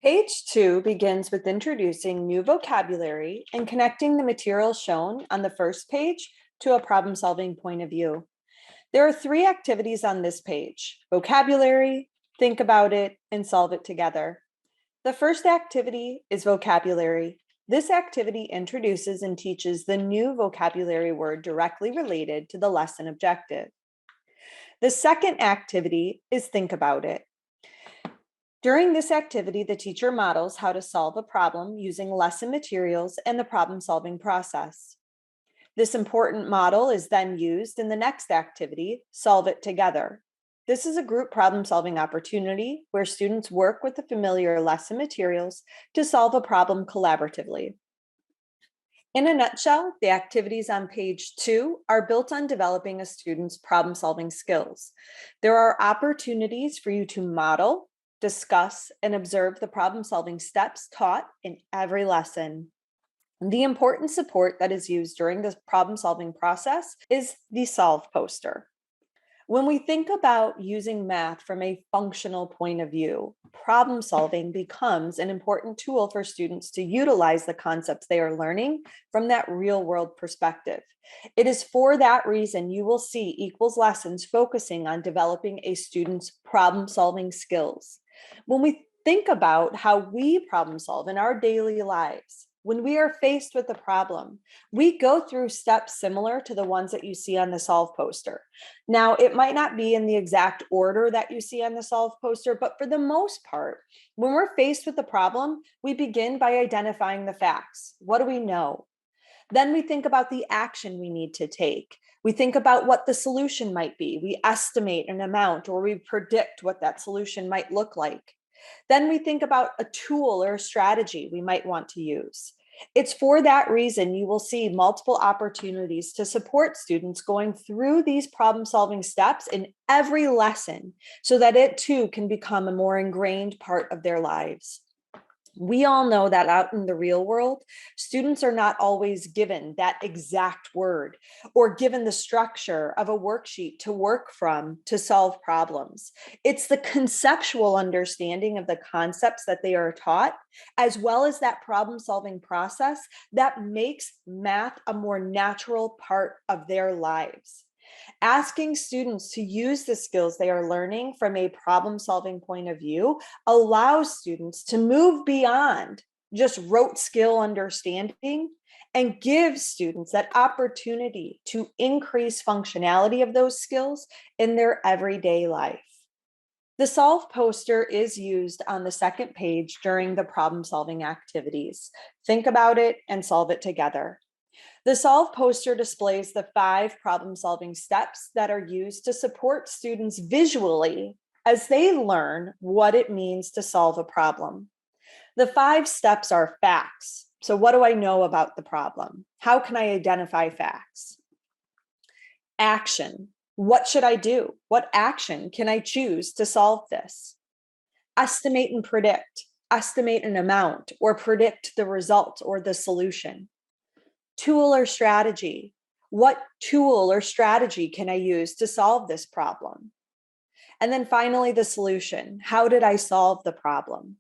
Page 2 begins with introducing new vocabulary and connecting the material shown on the first page to a problem-solving point of view. There are 3 activities on this page: vocabulary, think about it, and solve it together. The first activity is vocabulary. This activity introduces and teaches the new vocabulary word directly related to the lesson objective. The second activity is think about it. During this activity, the teacher models how to solve a problem using lesson materials and the problem-solving process. This important model is then used in the next activity, solve it together. This is a group problem-solving opportunity where students work with the familiar lesson materials to solve a problem collaboratively. In a nutshell, the activities on page 2 are built on developing a student's problem-solving skills. There are opportunities for you to model, discuss, and observe the problem-solving steps taught in every lesson. The important support that is used during the problem-solving process is the solve poster. When we think about using math from a functional point of view, problem solving becomes an important tool for students to utilize the concepts they are learning from that real world perspective. It is for that reason you will see equals lessons focusing on developing a student's problem solving skills. When we think about how we problem solve in our daily lives, when we are faced with a problem, we go through steps similar to the ones that you see on the solve poster. Now, it might not be in the exact order that you see on the solve poster, but for the most part, when we're faced with the problem, we begin by identifying the facts. What do we know? Then we think about the action we need to take. We think about what the solution might be. We estimate an amount or we predict what that solution might look like. Then we think about a tool or a strategy we might want to use. It's for that reason you will see multiple opportunities to support students going through these problem solving steps in every lesson so that it too can become a more ingrained part of their lives. We all know that out in the real world, students are not always given that exact word or given the structure of a worksheet to work from to solve problems. It's the conceptual understanding of the concepts that they are taught, as well as that problem solving process that makes math a more natural part of their lives. Asking students to use the skills they are learning from a problem solving point of view allows students to move beyond just rote skill understanding and gives students that opportunity to increase functionality of those skills in their everyday life. The solve poster is used on the second page during the problem solving activities. Think about it and solve it together. The solve poster displays the 5 problem solving steps that are used to support students visually as they learn what it means to solve a problem. The 5 steps are facts. So what do I know about the problem? How can I identify facts? Action. What should I do? What action can I choose to solve this? Estimate and predict. Estimate an amount or predict the result or the solution. Tool or strategy. What tool or strategy can I use to solve this problem? And then finally, the solution. How did I solve the problem?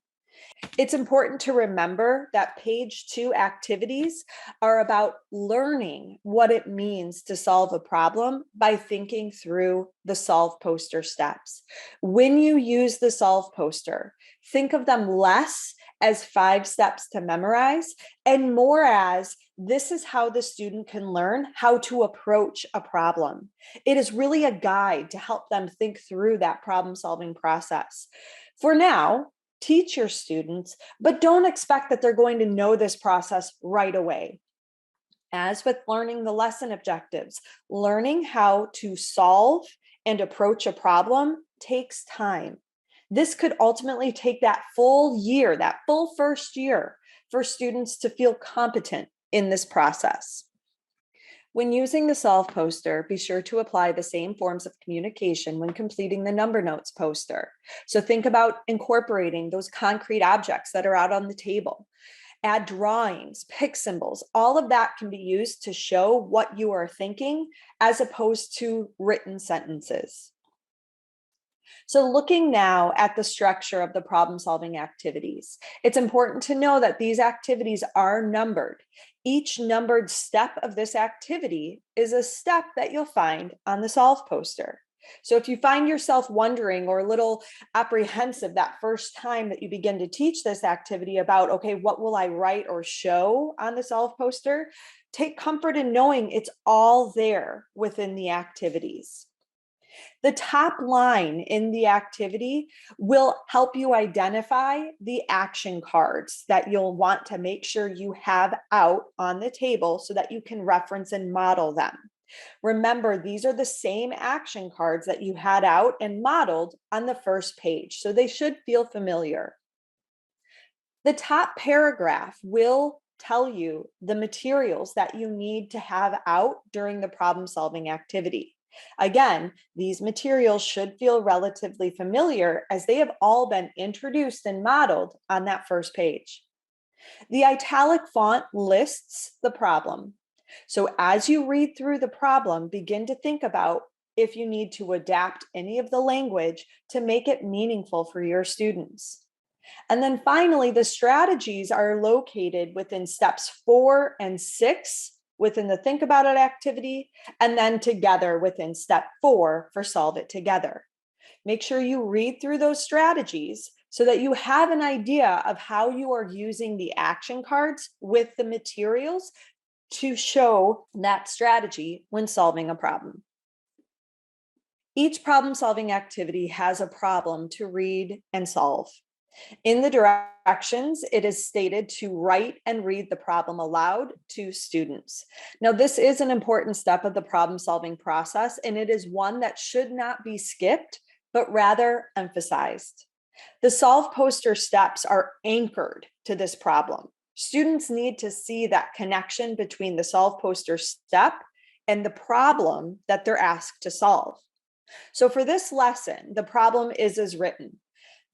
It's important to remember that page 2 activities are about learning what it means to solve a problem by thinking through the solve poster steps. When you use the solve poster, think of them less as 5 steps to memorize and more as this is how the student can learn how to approach a problem. It is really a guide to help them think through that problem solving process. For now, teach your students, but don't expect that they're going to know this process right away. As with learning the lesson objectives, learning how to solve and approach a problem takes time. This could ultimately take that full year, that full first year, for students to feel competent in this process. When using the solve poster, be sure to apply the same forms of communication when completing the number notes poster. So think about incorporating those concrete objects that are out on the table. Add drawings, pick symbols, all of that can be used to show what you are thinking as opposed to written sentences. So looking now at the structure of the problem-solving activities, it's important to know that these activities are numbered. Each numbered step of this activity is a step that you'll find on the solve poster. So if you find yourself wondering or a little apprehensive that first time that you begin to teach this activity about, okay, what will I write or show on the solve poster? Take comfort in knowing it's all there within the activities. The top line in the activity will help you identify the action cards that you'll want to make sure you have out on the table so that you can reference and model them. Remember, these are the same action cards that you had out and modeled on the first page, so they should feel familiar. The top paragraph will tell you the materials that you need to have out during the problem-solving activity. Again, these materials should feel relatively familiar as they have all been introduced and modeled on that first page. The italic font lists the problem. So as you read through the problem, begin to think about if you need to adapt any of the language to make it meaningful for your students. And then finally, the strategies are located within steps 4 and 6 within the Think About It activity, and then together within step 4 for Solve It Together. Make sure you read through those strategies so that you have an idea of how you are using the action cards with the materials to show that strategy when solving a problem. Each problem-solving activity has a problem to read and solve. In the directions, it is stated to write and read the problem aloud to students. Now, this is an important step of the problem-solving process, and it is one that should not be skipped, but rather emphasized. The solve poster steps are anchored to this problem. Students need to see that connection between the solve poster step and the problem that they're asked to solve. So for this lesson, the problem is as written.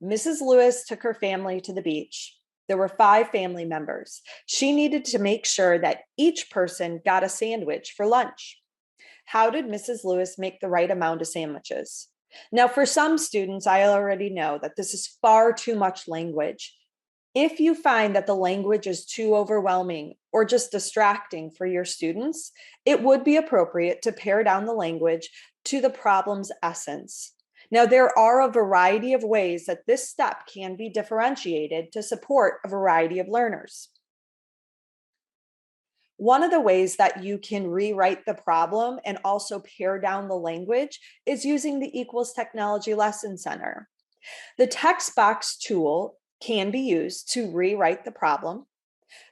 Mrs. Lewis took her family to the beach. There were 5 family members. She needed to make sure that each person got a sandwich for lunch. How did Mrs. Lewis make the right amount of sandwiches? Now, for some students, I already know that this is far too much language. If you find that the language is too overwhelming or just distracting for your students, it would be appropriate to pare down the language to the problem's essence. Now, there are a variety of ways that this step can be differentiated to support a variety of learners. One of the ways that you can rewrite the problem and also pare down the language is using the Equals Technology Lesson Center. The text box tool can be used to rewrite the problem.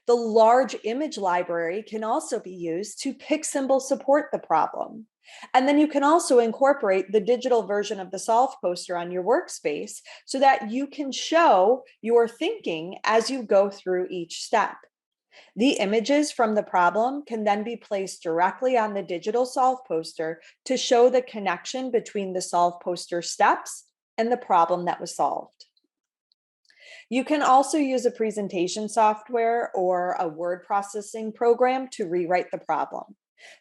The large image library can also be used to pick symbol support the problem. And then you can also incorporate the digital version of the solve poster on your workspace so that you can show your thinking as you go through each step. The images from the problem can then be placed directly on the digital solve poster to show the connection between the solve poster steps and the problem that was solved. You can also use a presentation software or a word processing program to rewrite the problem.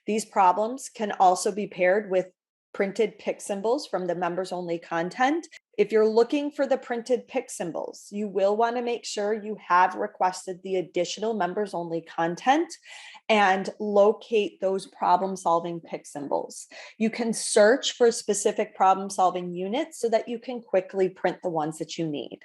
These problems can also be paired with printed pick symbols from the members only content. If you're looking for the printed pick symbols, you will want to make sure you have requested the additional members only content and locate those problem solving pick symbols. You can search for specific problem solving units so that you can quickly print the ones that you need.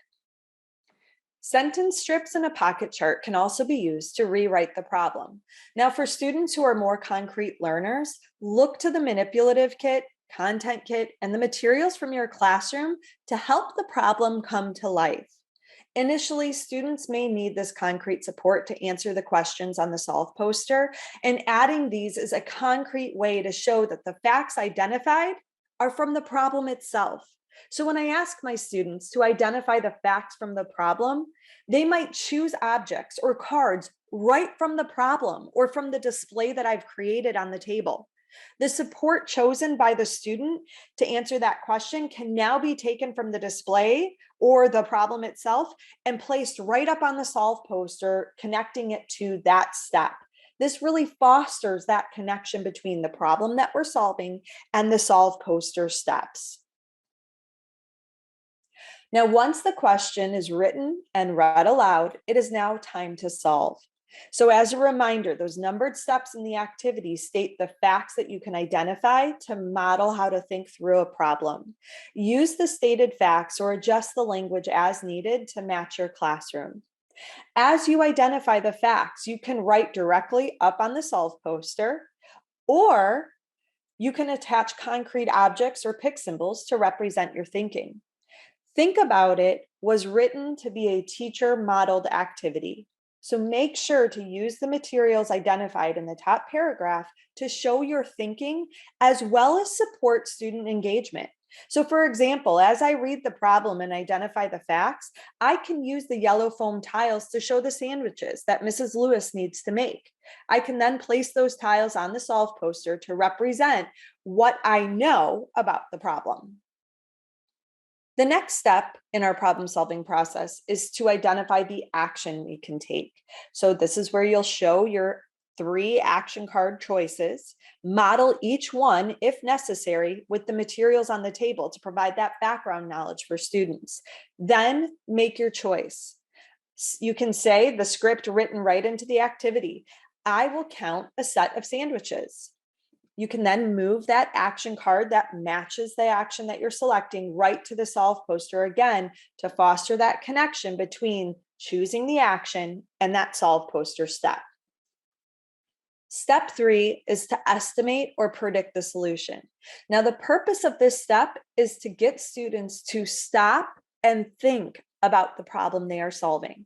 Sentence strips and a pocket chart can also be used to rewrite the problem. Now, for students who are more concrete learners, look to the manipulative kit, content kit, and the materials from your classroom to help the problem come to life. Initially, students may need this concrete support to answer the questions on the solve poster, and adding these is a concrete way to show that the facts identified are from the problem itself. So when I ask my students to identify the facts from the problem, they might choose objects or cards right from the problem or from the display that I've created on the table. The support chosen by the student to answer that question can now be taken from the display or the problem itself and placed right up on the solve poster, connecting it to that step. This really fosters that connection between the problem that we're solving and the solve poster steps. Now, once the question is written and read aloud, it is now time to solve. So as a reminder, those numbered steps in the activity state the facts that you can identify to model how to think through a problem. Use the stated facts or adjust the language as needed to match your classroom. As you identify the facts, you can write directly up on the solve poster, or you can attach concrete objects or pick symbols to represent your thinking. Think About It was written to be a teacher modeled activity. So make sure to use the materials identified in the top paragraph to show your thinking as well as support student engagement. So for example, as I read the problem and identify the facts, I can use the yellow foam tiles to show the sandwiches that Mrs. Lewis needs to make. I can then place those tiles on the solve poster to represent what I know about the problem. The next step in our problem-solving process is to identify the action we can take. So this is where you'll show your 3 action card choices, model each one if necessary with the materials on the table to provide that background knowledge for students. Then make your choice. You can say the script written right into the activity. I will count a set of sandwiches. You can then move that action card that matches the action that you're selecting right to the solve poster again to foster that connection between choosing the action and that solve poster step. Step 3 is to estimate or predict the solution. Now, the purpose of this step is to get students to stop and think about the problem they are solving.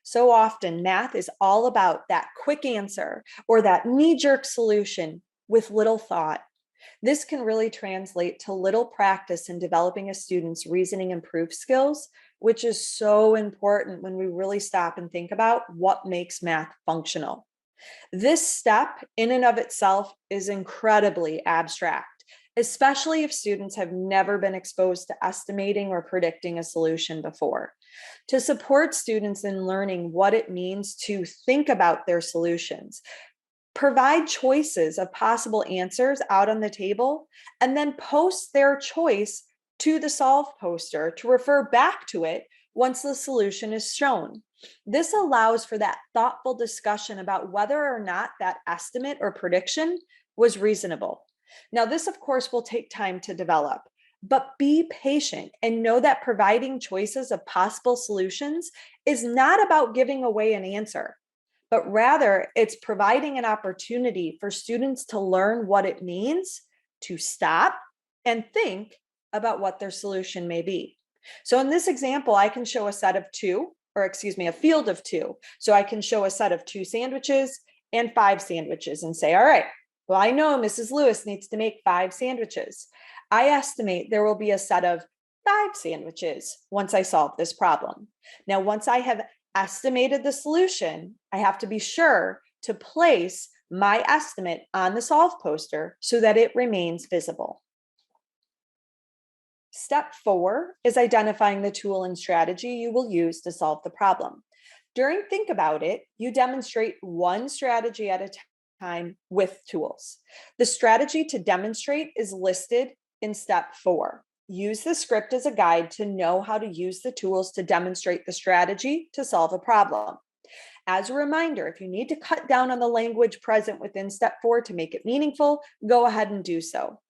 So often, math is all about that quick answer or that knee-jerk solution with little thought. This can really translate to little practice in developing a student's reasoning and proof skills, which is so important when we really stop and think about what makes math functional. This step in and of itself is incredibly abstract, especially if students have never been exposed to estimating or predicting a solution before. To support students in learning what it means to think about their solutions, provide choices of possible answers out on the table, and then post their choice to the solve poster to refer back to it once the solution is shown. This allows for that thoughtful discussion about whether or not that estimate or prediction was reasonable. Now, this, of course, will take time to develop, but be patient and know that providing choices of possible solutions is not about giving away an answer, but rather it's providing an opportunity for students to learn what it means to stop and think about what their solution may be. So in this example, I can show a field of 2. So I can show a set of 2 sandwiches and 5 sandwiches and say, all right, well, I know Mrs. Lewis needs to make 5 sandwiches. I estimate there will be a set of 5 sandwiches once I solve this problem. Now, once I have estimated the solution, I have to be sure to place my estimate on the solve poster so that it remains visible. Step 4 is identifying the tool and strategy you will use to solve the problem. During Think About It, you demonstrate one strategy at a time with tools. The strategy to demonstrate is listed in step 4. Use the script as a guide to know how to use the tools to demonstrate the strategy to solve a problem. As a reminder, if you need to cut down on the language present within step 4 to make it meaningful, go ahead and do so.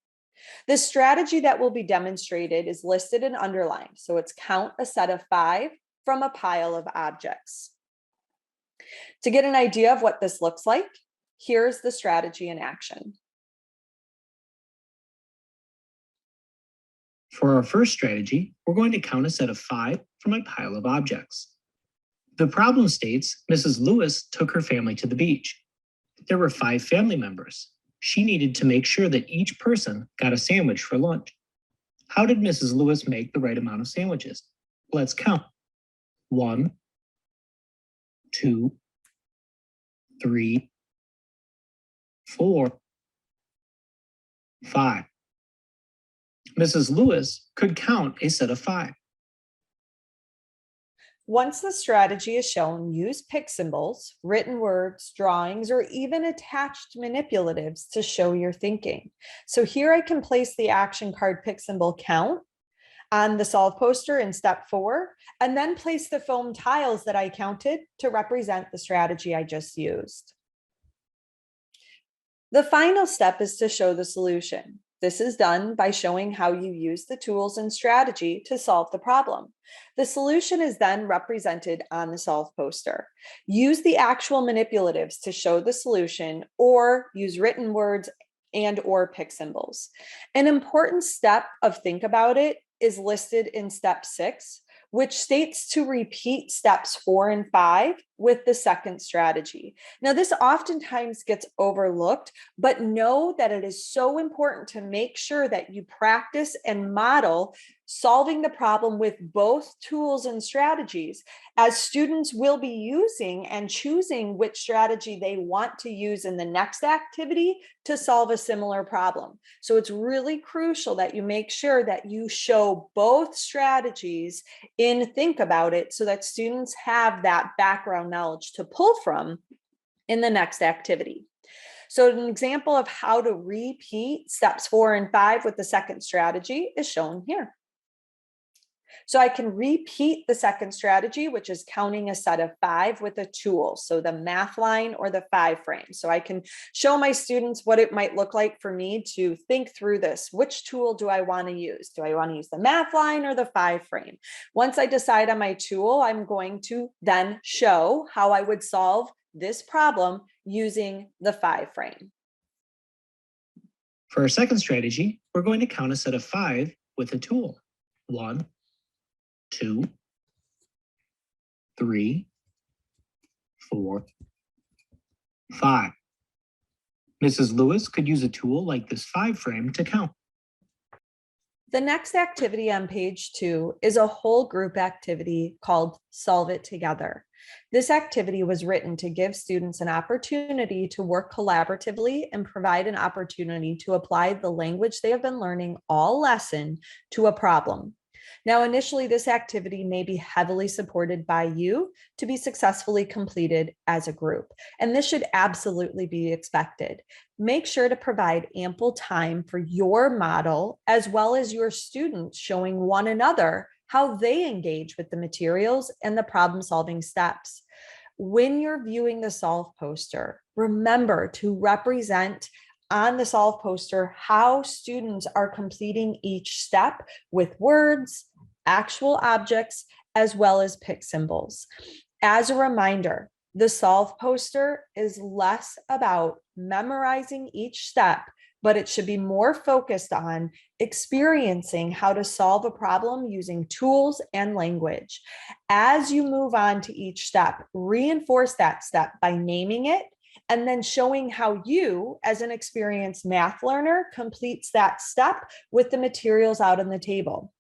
The strategy that will be demonstrated is listed and underlined. So it's count a set of 5 from a pile of objects. To get an idea of what this looks like, here's the strategy in action. For our first strategy, we're going to count a set of 5 from a pile of objects. The problem states Mrs. Lewis took her family to the beach. There were 5 family members. She needed to make sure that each person got a sandwich for lunch. How did Mrs. Lewis make the right amount of sandwiches? Let's count. 1, 2, 3, 4, 5. Mrs. Lewis could count a set of 5. Once the strategy is shown, use pick symbols, written words, drawings, or even attached manipulatives to show your thinking. So here I can place the action card pick symbol count on the solve poster in step 4, and then place the foam tiles that I counted to represent the strategy I just used. The final step is to show the solution. This is done by showing how you use the tools and strategy to solve the problem. The solution is then represented on the solve poster. Use the actual manipulatives to show the solution, or use written words and or pick symbols. An important step of Think About It is listed in step 6, which states to repeat steps 4 and 5 with the second strategy. Now, this oftentimes gets overlooked, but know that it is so important to make sure that you practice and model solving the problem with both tools and strategies, as students will be using and choosing which strategy they want to use in the next activity to solve a similar problem. So it's really crucial that you make sure that you show both strategies in Think About It so that students have that background knowledge to pull from in the next activity. So an example of how to repeat steps 4 and 5 with the second strategy is shown here. So I can repeat the second strategy, which is counting a set of 5 with a tool. So the math line or the 5 frame. So I can show my students what it might look like for me to think through this. Which tool do I want to use? Do I want to use the math line or the 5 frame? Once I decide on my tool, I'm going to then show how I would solve this problem using the 5 frame. For our second strategy, we're going to count a set of 5 with a tool. 1, 2, 3, 4, 5. Mrs. Lewis could use a tool like this 5 frame to count. The next activity on page 2 is a whole group activity called Solve It Together. This activity was written to give students an opportunity to work collaboratively and provide an opportunity to apply the language they have been learning all lesson to a problem. Now, initially, this activity may be heavily supported by you to be successfully completed as a group, and this should absolutely be expected. Make sure to provide ample time for your model as well as your students showing one another how they engage with the materials and the problem-solving steps. When you're viewing the solve poster, remember to represent on the solve poster how students are completing each step with words, actual objects, as well as pick symbols. As a reminder, the solve poster is less about memorizing each step, but it should be more focused on experiencing how to solve a problem using tools and language. As you move on to each step, reinforce that step by naming it and then showing how you, as an experienced math learner, completes that step with the materials out on the table.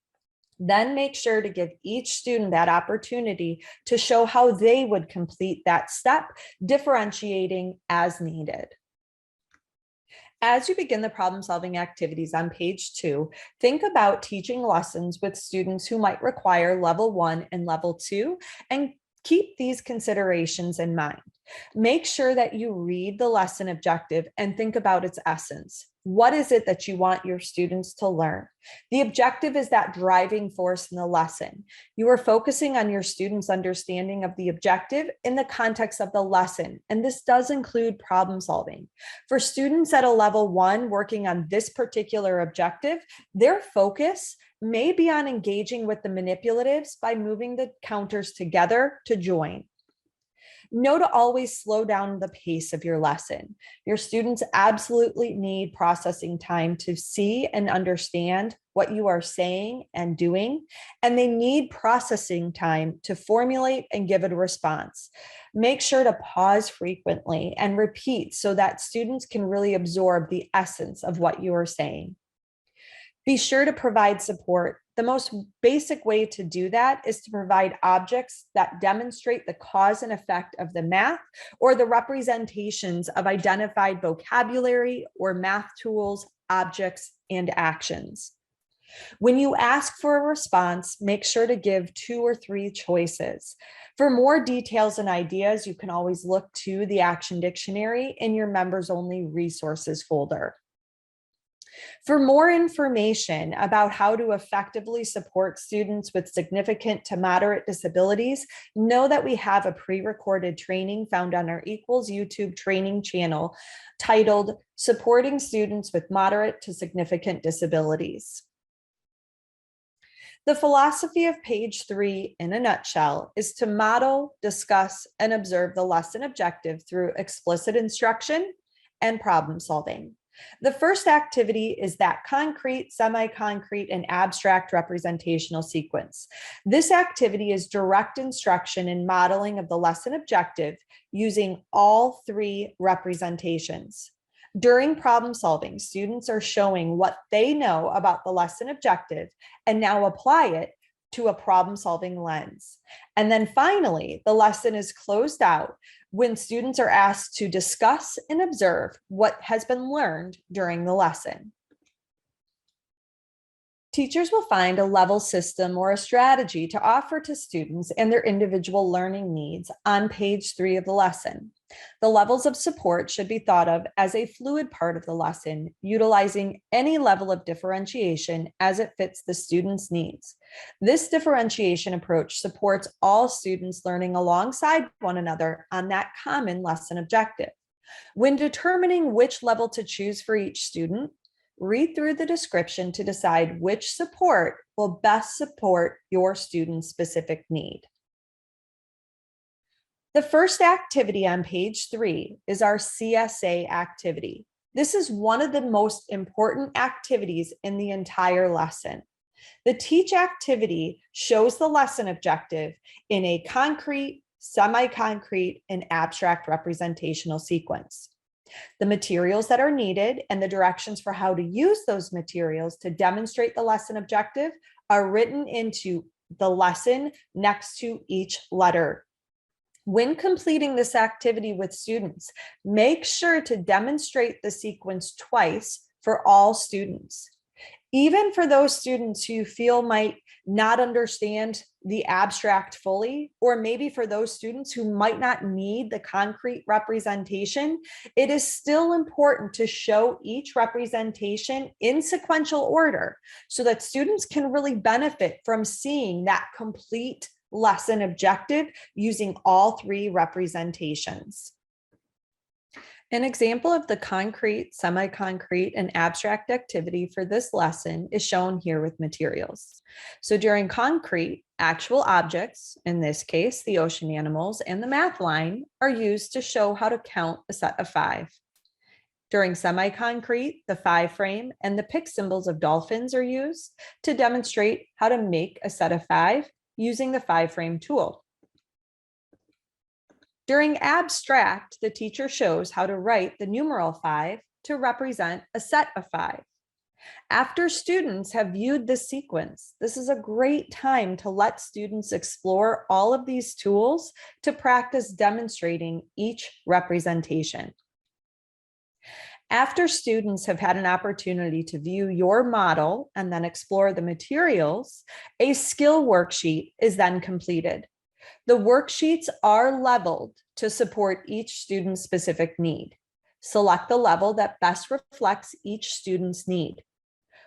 Then make sure to give each student that opportunity to show how they would complete that step, differentiating as needed. As you begin the problem-solving activities on page 2, think about teaching lessons with students who might require level 1 and level 2, and keep these considerations in mind. Make sure that you read the lesson objective and think about its essence. What is it that you want your students to learn? The objective is that driving force in the lesson. You are focusing on your students' understanding of the objective in the context of the lesson, and this does include problem solving. For students at a level 1 working on this particular objective, their focus may be on engaging with the manipulatives by moving the counters together to join. Know to always slow down the pace of your lesson. Your students absolutely need processing time to see and understand what you are saying and doing, and they need processing time to formulate and give a response. Make sure to pause frequently and repeat so that students can really absorb the essence of what you are saying. Be sure to provide support. The most basic way to do that is to provide objects that demonstrate the cause and effect of the math or the representations of identified vocabulary or math tools, objects, and actions. When you ask for a response, make sure to give 2 or 3 choices. For more details and ideas, you can always look to the Action Dictionary in your members only resources folder. For more information about how to effectively support students with significant to moderate disabilities, know that we have a pre-recorded training found on our Equals YouTube training channel titled Supporting Students with Moderate to Significant Disabilities. The philosophy of page 3 in a nutshell is to model, discuss, and observe the lesson objective through explicit instruction and problem solving. The first activity is that concrete, semi-concrete, and abstract representational sequence. This activity is direct instruction and modeling of the lesson objective using all 3 representations. During problem solving, students are showing what they know about the lesson objective and now apply it to a problem solving lens. And then finally, the lesson is closed out when students are asked to discuss and observe what has been learned during the lesson. Teachers will find a level system or a strategy to offer to students and their individual learning needs on page 3 of the lesson. The levels of support should be thought of as a fluid part of the lesson, utilizing any level of differentiation as it fits the student's needs. This differentiation approach supports all students learning alongside one another on that common lesson objective. When determining which level to choose for each student, read through the description to decide which support will best support your student's specific need. The first activity on page 3 is our CSA activity. This is one of the most important activities in the entire lesson. The teach activity shows the lesson objective in a concrete, semi-concrete, and abstract representational sequence. The materials that are needed and the directions for how to use those materials to demonstrate the lesson objective are written into the lesson next to each letter. When completing this activity with students, make sure to demonstrate the sequence twice for all students. Even for those students who you feel might not understand the abstract fully, or maybe for those students who might not need the concrete representation, it is still important to show each representation in sequential order so that students can really benefit from seeing that complete lesson objective using all 3 representations. An example of the concrete, semi-concrete, and abstract activity for this lesson is shown here with materials. So during concrete, actual objects, in this case, the ocean animals and the math line, are used to show how to count a set of 5. During semi-concrete, the 5 frame and the pick symbols of dolphins are used to demonstrate how to make a set of 5 using the 5 frame tool. During abstract, the teacher shows how to write the numeral 5 to represent a set of 5. After students have viewed this sequence, this is a great time to let students explore all of these tools to practice demonstrating each representation. After students have had an opportunity to view your model and then explore the materials, a skill worksheet is then completed. The worksheets are leveled to support each student's specific need. Select the level that best reflects each student's need.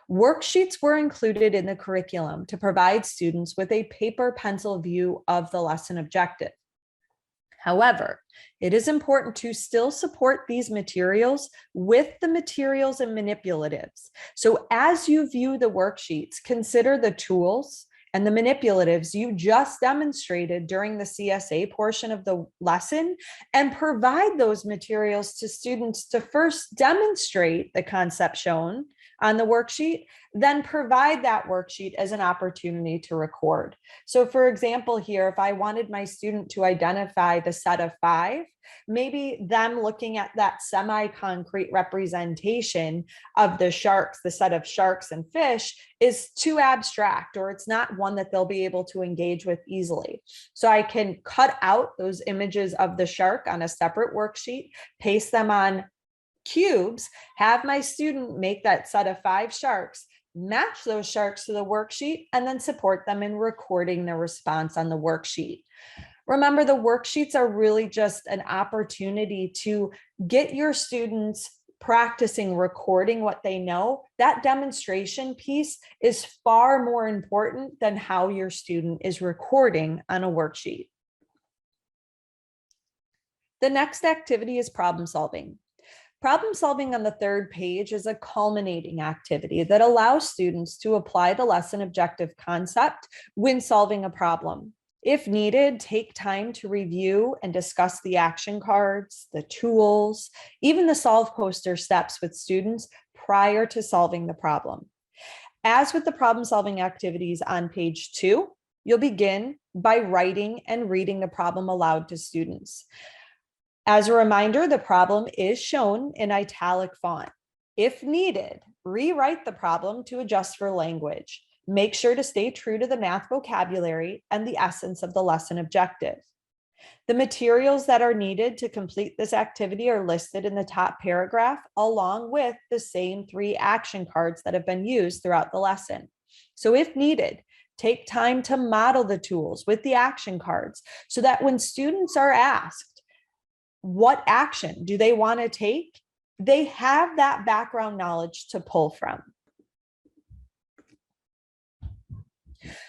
Worksheets were included in the curriculum to provide students with a paper pencil view of the lesson objective. However, it is important to still support these materials with the materials and manipulatives. So as you view the worksheets, consider the tools and the manipulatives you just demonstrated during the CSA portion of the lesson and provide those materials to students to first demonstrate the concept shown on the worksheet, then provide that worksheet as an opportunity to record. So for example, here, if I wanted my student to identify the set of 5, maybe them looking at that semi-concrete representation of the sharks, the set of sharks and fish, is too abstract, or it's not one that they'll be able to engage with easily. So I can cut out those images of the shark on a separate worksheet, paste them on cubes, have my student make that set of 5 sharks, match those sharks to the worksheet, and then support them in recording their response on the worksheet. Remember, the worksheets are really just an opportunity to get your students practicing recording what they know. That demonstration piece is far more important than how your student is recording on a worksheet. The next activity is problem solving. Problem solving on the 3rd page is a culminating activity that allows students to apply the lesson objective concept when solving a problem. If needed, take time to review and discuss the action cards, the tools, even the solve poster steps with students prior to solving the problem. As with the problem solving activities on page 2, you'll begin by writing and reading the problem aloud to students. As a reminder, the problem is shown in italic font. If needed, rewrite the problem to adjust for language. Make sure to stay true to the math vocabulary and the essence of the lesson objective. The materials that are needed to complete this activity are listed in the top paragraph, along with the same 3 action cards that have been used throughout the lesson. So if needed, take time to model the tools with the action cards so that when students are asked, what action do they want to take? They have that background knowledge to pull from.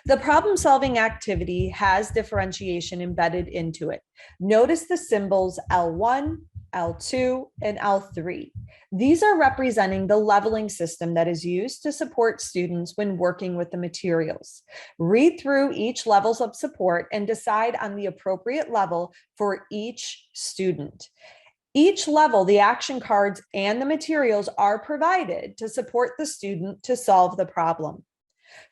The problem-solving activity has differentiation embedded into it. Notice the symbols L1, L2, and L3. These are representing the leveling system that is used to support students when working with the materials. Read through each levels of support and decide on the appropriate level for each student. Each level, the action cards and the materials are provided to support the student to solve the problem.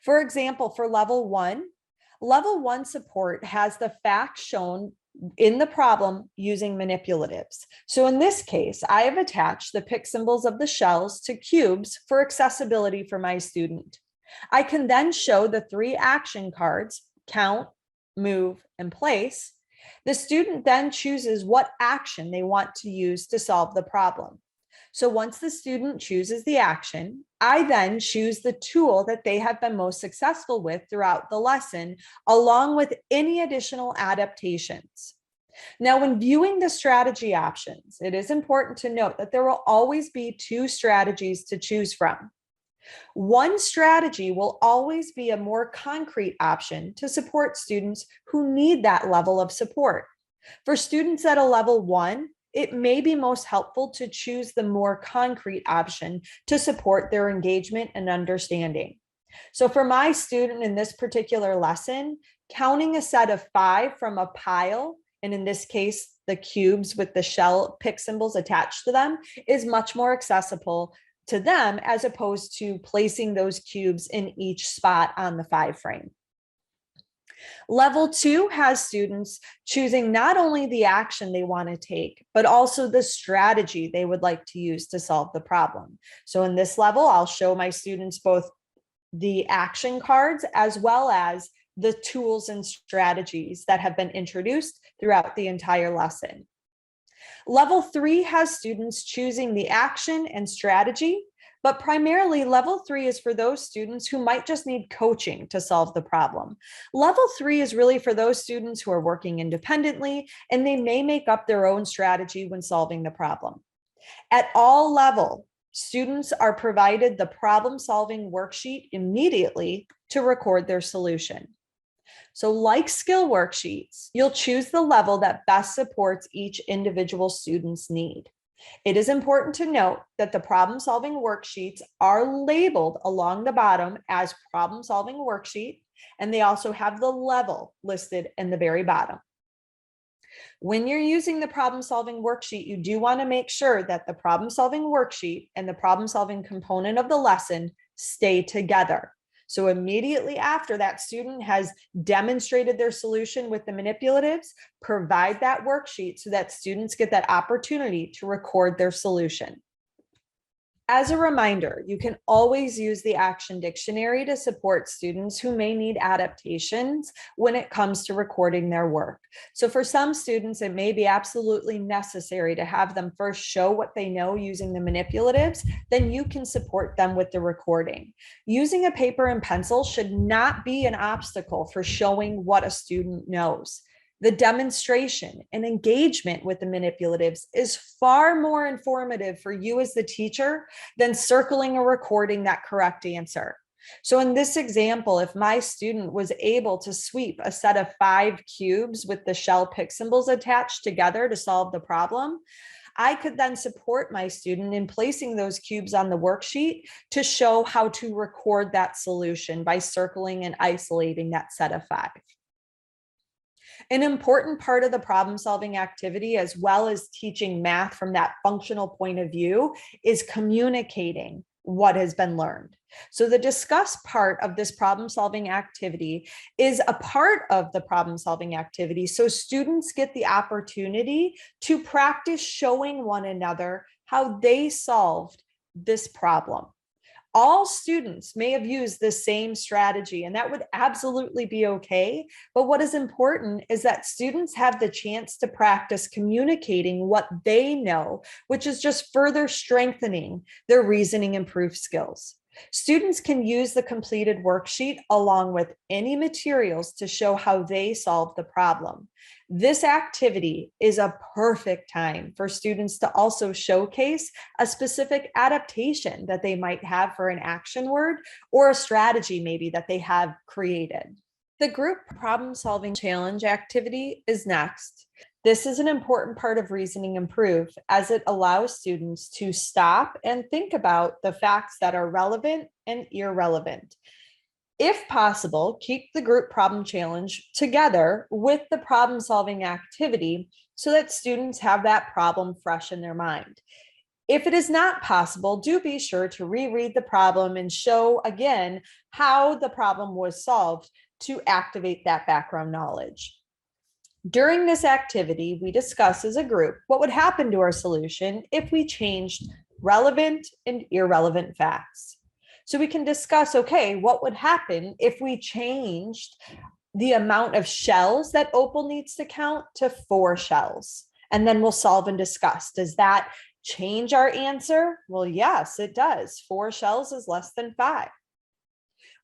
For example, for level one support has the facts shown in the problem using manipulatives. So in this case, I have attached the pick symbols of the shells to cubes for accessibility for my student. I can then show the 3 action cards, count, move, and place. The student then chooses what action they want to use to solve the problem. So once the student chooses the action, I then choose the tool that they have been most successful with throughout the lesson, along with any additional adaptations. Now, when viewing the strategy options, it is important to note that there will always be 2 strategies to choose from. One strategy will always be a more concrete option to support students who need that level of support. For students at a level 1, it may be most helpful to choose the more concrete option to support their engagement and understanding. So for my student in this particular lesson, counting a set of 5 from a pile, and in this case, the cubes with the shell pick symbols attached to them, is much more accessible to them as opposed to placing those cubes in each spot on the 5 frame. Level 2 has students choosing not only the action they want to take, but also the strategy they would like to use to solve the problem. So in this level, I'll show my students both the action cards as well as the tools and strategies that have been introduced throughout the entire lesson. Level 3 has students choosing the action and strategy, but primarily level 3 is for those students who might just need coaching to solve the problem. Level 3 is really for those students who are working independently and they may make up their own strategy when solving the problem. At all levels, students are provided the problem-solving worksheet immediately to record their solution. So like skill worksheets, you'll choose the level that best supports each individual student's need. It is important to note that the problem-solving worksheets are labeled along the bottom as problem-solving worksheet, and they also have the level listed in the very bottom. When you're using the problem-solving worksheet, you do want to make sure that the problem-solving worksheet and the problem-solving component of the lesson stay together. So immediately after that student has demonstrated their solution with the manipulatives, provide that worksheet so that students get that opportunity to record their solution. As a reminder, you can always use the Action Dictionary to support students who may need adaptations when it comes to recording their work. So for some students, it may be absolutely necessary to have them first show what they know using the manipulatives, then you can support them with the recording. Using a paper and pencil should not be an obstacle for showing what a student knows. The demonstration and engagement with the manipulatives is far more informative for you as the teacher than circling or recording that correct answer. So in this example, if my student was able to sweep a set of 5 cubes with the shell pick symbols attached together to solve the problem, I could then support my student in placing those cubes on the worksheet to show how to record that solution by circling and isolating that set of 5. An important part of the problem-solving activity, as well as teaching math from that functional point of view, is communicating what has been learned. So the discuss part of this problem-solving activity is a part of the problem-solving activity, so students get the opportunity to practice showing one another how they solved this problem. All students may have used the same strategy, and that would absolutely be okay. But what is important is that students have the chance to practice communicating what they know, which is just further strengthening their reasoning and proof skills. Students can use the completed worksheet along with any materials to show how they solved the problem. This activity is a perfect time for students to also showcase a specific adaptation that they might have for an action word or a strategy maybe that they have created. The group problem solving challenge activity is next. This is an important part of Reasoning Improve as it allows students to stop and think about the facts that are relevant and irrelevant. If possible, keep the group problem challenge together with the problem solving activity so that students have that problem fresh in their mind. If it is not possible, do be sure to reread the problem and show again how the problem was solved to activate that background knowledge. During this activity, we discuss as a group what would happen to our solution if we changed relevant and irrelevant facts. So we can discuss, okay, what would happen if we changed the amount of shells that Opal needs to count to 4 shells? And then we'll solve and discuss. Does that change our answer? Well, yes, it does. 4 shells is less than 5.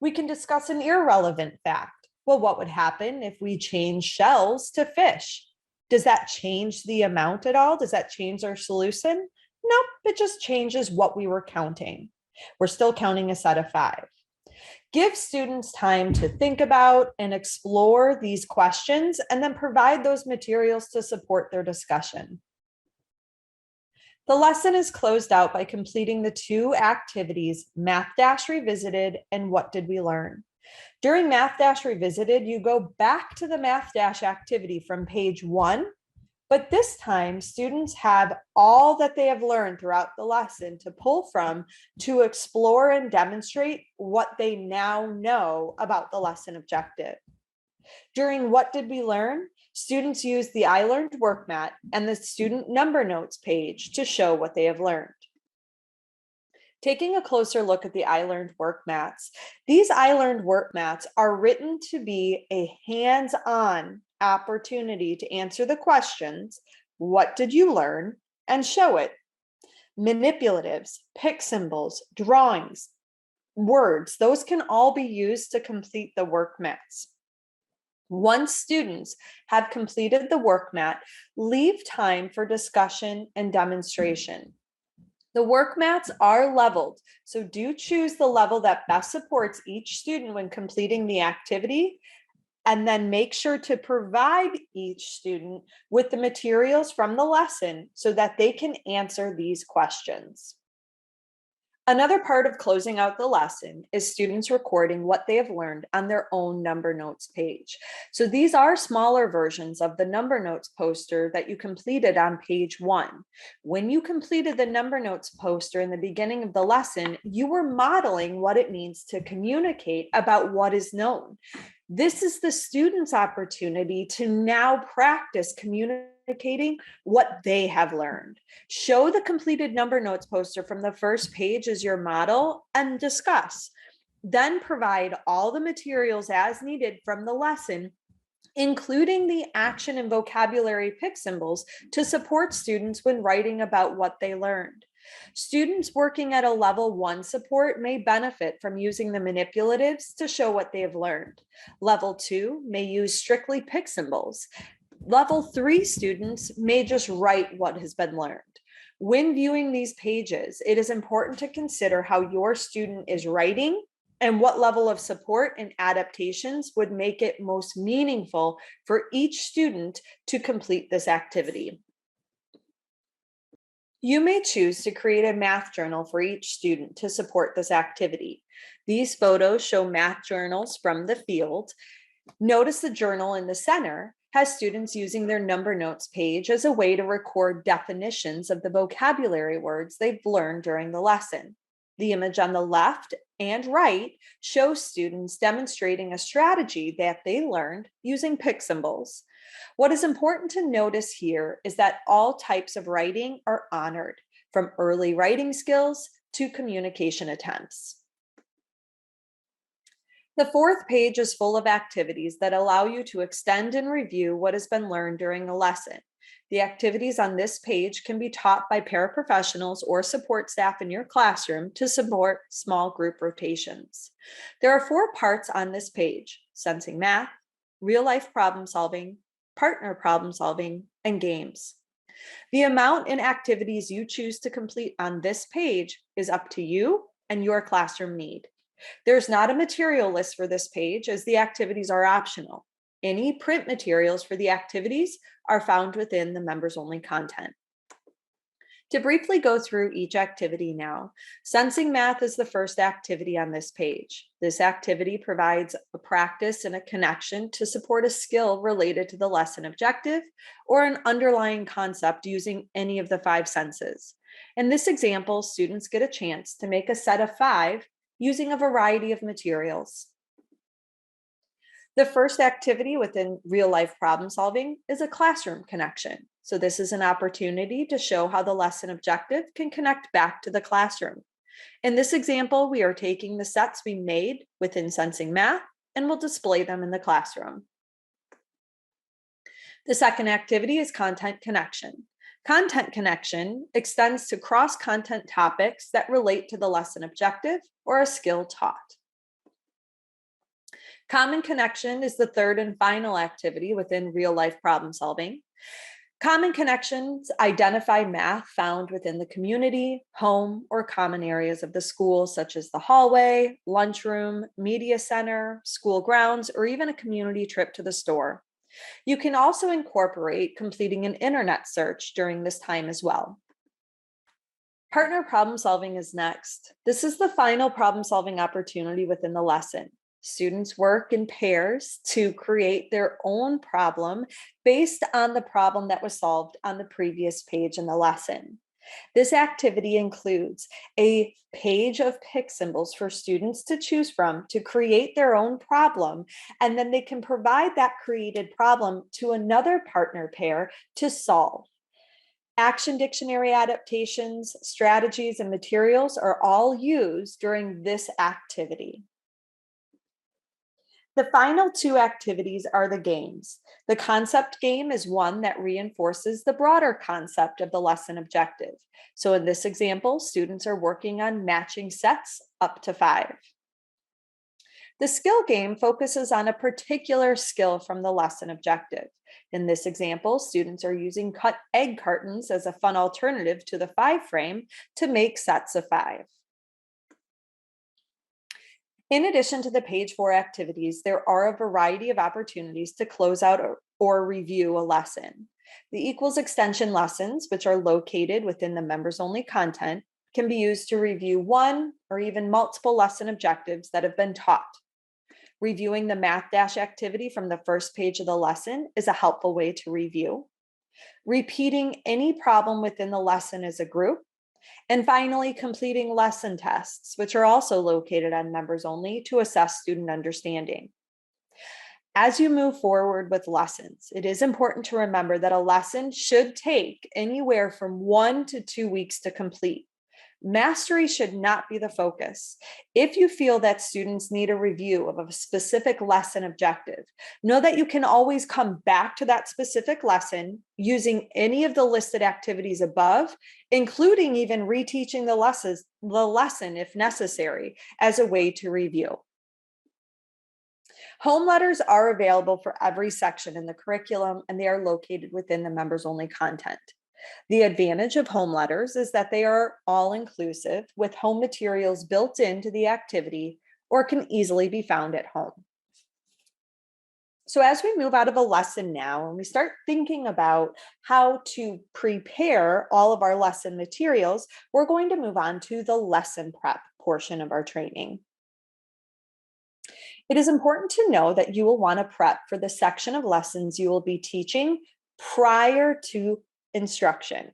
We can discuss an irrelevant fact. Well, what would happen if we change shells to fish? Does that change the amount at all? Does that change our solution? Nope, it just changes what we were counting. We're still counting a set of 5. Give students time to think about and explore these questions and then provide those materials to support their discussion. The lesson is closed out by completing the 2 activities, Math Dash Revisited and What Did We Learn? During Math Dash Revisited, you go back to the Math Dash activity from page 1, but this time students have all that they have learned throughout the lesson to pull from to explore and demonstrate what they now know about the lesson objective. During What Did We Learn? Students use the I Learned workmat and the student number notes page to show what they have learned. Taking a closer look at the I Learned workmats, these I Learned workmats are written to be a hands-on opportunity to answer the questions, what did you learn, and show it. Manipulatives, pick symbols, drawings, words, those can all be used to complete the workmats. Once students have completed the workmat, leave time for discussion and demonstration. The workmats are leveled, so do choose the level that best supports each student when completing the activity, and then make sure to provide each student with the materials from the lesson so that they can answer these questions. Another part of closing out the lesson is students recording what they have learned on their own number notes page. So these are smaller versions of the number notes poster that you completed on page 1. When you completed the number notes poster in the beginning of the lesson, you were modeling what it means to communicate about what is known. This is the student's opportunity to now practice communicating what they have learned. Show the completed number notes poster from the first page as your model and discuss. Then provide all the materials as needed from the lesson, including the action and vocabulary pick symbols to support students when writing about what they learned. Students working at a level 1 support may benefit from using the manipulatives to show what they have learned. Level 2 may use strictly pick symbols. Level 3 students may just write what has been learned. When viewing these pages, it is important to consider how your student is writing and what level of support and adaptations would make it most meaningful for each student to complete this activity. You may choose to create a math journal for each student to support this activity. These photos show math journals from the field. Notice the journal in the center has students using their number notes page as a way to record definitions of the vocabulary words they've learned during the lesson. The image on the left and right shows students demonstrating a strategy that they learned using pick symbols. What is important to notice here is that all types of writing are honored, from early writing skills to communication attempts. The 4th page is full of activities that allow you to extend and review what has been learned during a lesson. The activities on this page can be taught by paraprofessionals or support staff in your classroom to support small group rotations. There are 4 parts on this page: sensing math, real-life problem solving, partner problem solving, and games. The amount and activities you choose to complete on this page is up to you and your classroom need. There's not a material list for this page as the activities are optional. Any print materials for the activities are found within the members only content. To briefly go through each activity now, sensing math is the first activity on this page. This activity provides a practice and a connection to support a skill related to the lesson objective or an underlying concept using any of the 5 senses. In this example, students get a chance to make a set of 5 using a variety of materials. The first activity within real-life problem solving is a classroom connection. So this is an opportunity to show how the lesson objective can connect back to the classroom. In this example, we are taking the sets we made within Sensing Math and will display them in the classroom. The second activity is content connection. Content connection extends to cross-content topics that relate to the lesson objective or a skill taught. Common connection is the third and final activity within real-life problem solving. Common connections identify math found within the community, home, or common areas of the school, such as the hallway, lunchroom, media center, school grounds, or even a community trip to the store. You can also incorporate completing an internet search during this time as well. Partner problem solving is next. This is the final problem solving opportunity within the lesson. Students work in pairs to create their own problem based on the problem that was solved on the previous page in the lesson. This activity includes a page of pick symbols for students to choose from to create their own problem, and then they can provide that created problem to another partner pair to solve. Action dictionary adaptations, strategies, and materials are all used during this activity. The final 2 activities are the games. The concept game is one that reinforces the broader concept of the lesson objective. So in this example, students are working on matching sets up to 5. The skill game focuses on a particular skill from the lesson objective. In this example, students are using cut egg cartons as a fun alternative to the 5 frame to make sets of 5. In addition to the page 4 activities, there are a variety of opportunities to close out or review a lesson. The equals extension lessons, which are located within the members only content, can be used to review one or even multiple lesson objectives that have been taught. Reviewing the math dash activity from the first page of the lesson is a helpful way to review. Repeating any problem within the lesson as a group. And finally, completing lesson tests, which are also located on members only to assess student understanding. As you move forward with lessons, it is important to remember that a lesson should take anywhere from 1 to 2 weeks to complete. Mastery should not be the focus. If you feel that students need a review of a specific lesson objective, know that you can always come back to that specific lesson using any of the listed activities above, including even reteaching the lesson if necessary as a way to review. Home letters are available for every section in the curriculum, and they are located within the members only content. The advantage of home letters is that they are all-inclusive with home materials built into the activity or can easily be found at home. So as we move out of a lesson now and we start thinking about how to prepare all of our lesson materials, we're going to move on to the lesson prep portion of our training. It is important to know that you will want to prep for the section of lessons you will be teaching prior to instruction.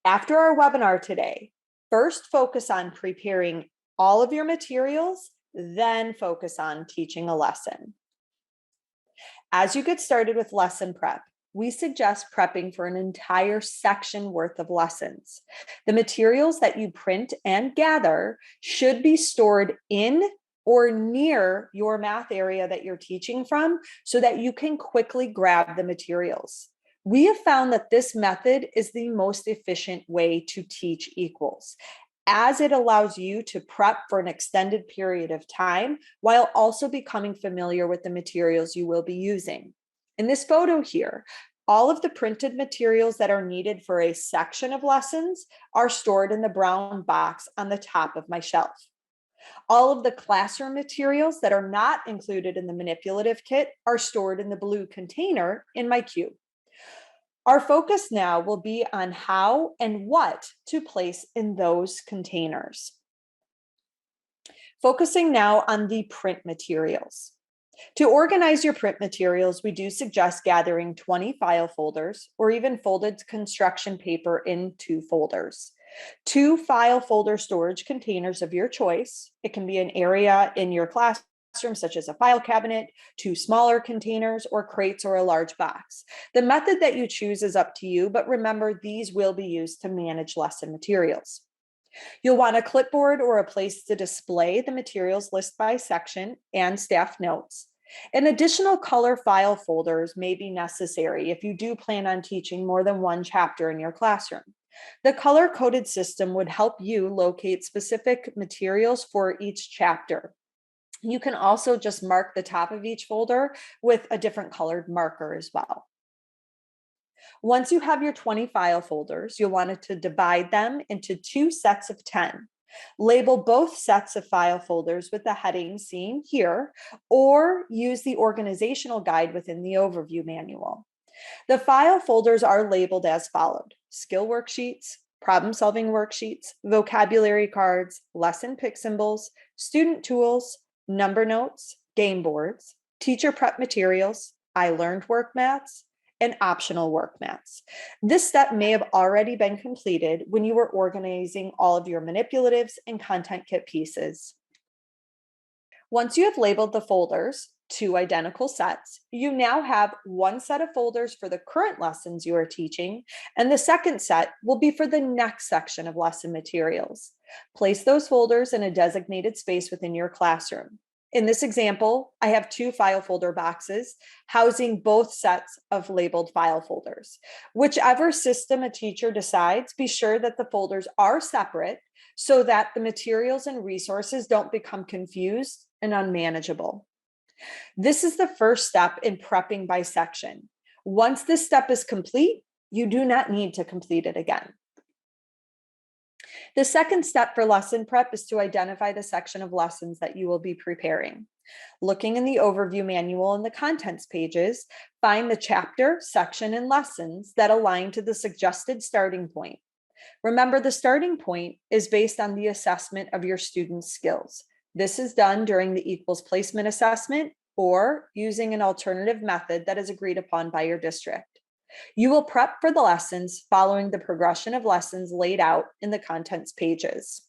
After our webinar today, first focus on preparing all of your materials, then focus on teaching a lesson. As you get started with lesson prep, we suggest prepping for an entire section worth of lessons. The materials that you print and gather should be stored in or near your math area that you're teaching from so that you can quickly grab the materials. We have found that this method is the most efficient way to teach equals, as it allows you to prep for an extended period of time while also becoming familiar with the materials you will be using. In this photo here, all of the printed materials that are needed for a section of lessons are stored in the brown box on the top of my shelf. All of the classroom materials that are not included in the manipulative kit are stored in the blue container in my cube. Our focus now will be on how and what to place in those containers. Focusing now on the print materials. To organize your print materials, we do suggest gathering 20 file folders or even folded construction paper in 2 folders. 2 file folder storage containers of your choice. It can be an area in your classroom, such as a file cabinet, 2 smaller containers, or crates, or a large box. The method that you choose is up to you, but remember, these will be used to manage lesson materials. You'll want a clipboard or a place to display the materials list by section and staff notes. And additional color file folders may be necessary if you do plan on teaching more than 1 chapter in your classroom. The color-coded system would help you locate specific materials for each chapter. You can also just mark the top of each folder with a different colored marker as well. Once you have your 20 file folders, you'll want to divide them into 2 sets of 10. Label both sets of file folders with the heading seen here, or use the organizational guide within the overview manual. The file folders are labeled as followed: skill worksheets, problem-solving worksheets, vocabulary cards, lesson pick symbols, student tools, number notes, game boards, teacher prep materials, I learned work mats, and optional work mats. This step may have already been completed when you were organizing all of your manipulatives and content kit pieces. Once you have labeled the folders, 2 identical sets, you now have 1 set of folders for the current lessons you are teaching, and the second set will be for the next section of lesson materials. Place those folders in a designated space within your classroom. In this example, I have 2 file folder boxes housing both sets of labeled file folders. Whichever system a teacher decides, be sure that the folders are separate so that the materials and resources don't become confused and unmanageable. This is the first step in prepping by section. Once this step is complete, you do not need to complete it again. The second step for lesson prep is to identify the section of lessons that you will be preparing. Looking in the overview manual and the contents pages, find the chapter, section, and lessons that align to the suggested starting point. Remember, the starting point is based on the assessment of your students' skills. This is done during the equals placement assessment or using an alternative method that is agreed upon by your district. You will prep for the lessons following the progression of lessons laid out in the contents pages.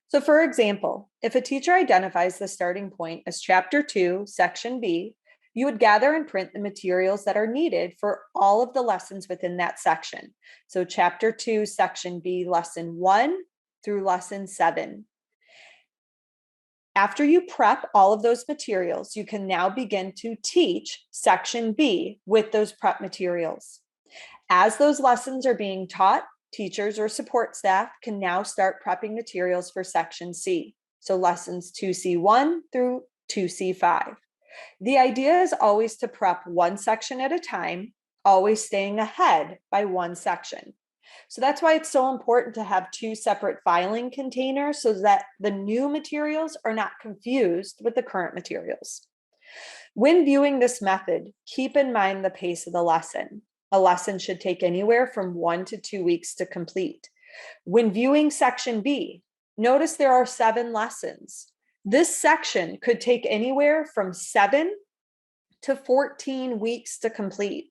So for example, if a teacher identifies the starting point as Chapter 2, Section B, you would gather and print the materials that are needed for all of the lessons within that section. So Chapter 2, Section B, Lesson 1 through Lesson 7. After you prep all of those materials, you can now begin to teach Section B with those prep materials. As those lessons are being taught, teachers or support staff can now start prepping materials for Section C. So lessons 2C1 through 2C5. The idea is always to prep one section at a time, always staying ahead by one section. So that's why it's so important to have 2 separate filing containers so that the new materials are not confused with the current materials. When viewing this method, keep in mind the pace of the lesson. A lesson should take anywhere from 1 to 2 weeks to complete. When viewing Section B, notice there are 7 lessons. This section could take anywhere from 7 to 14 weeks to complete.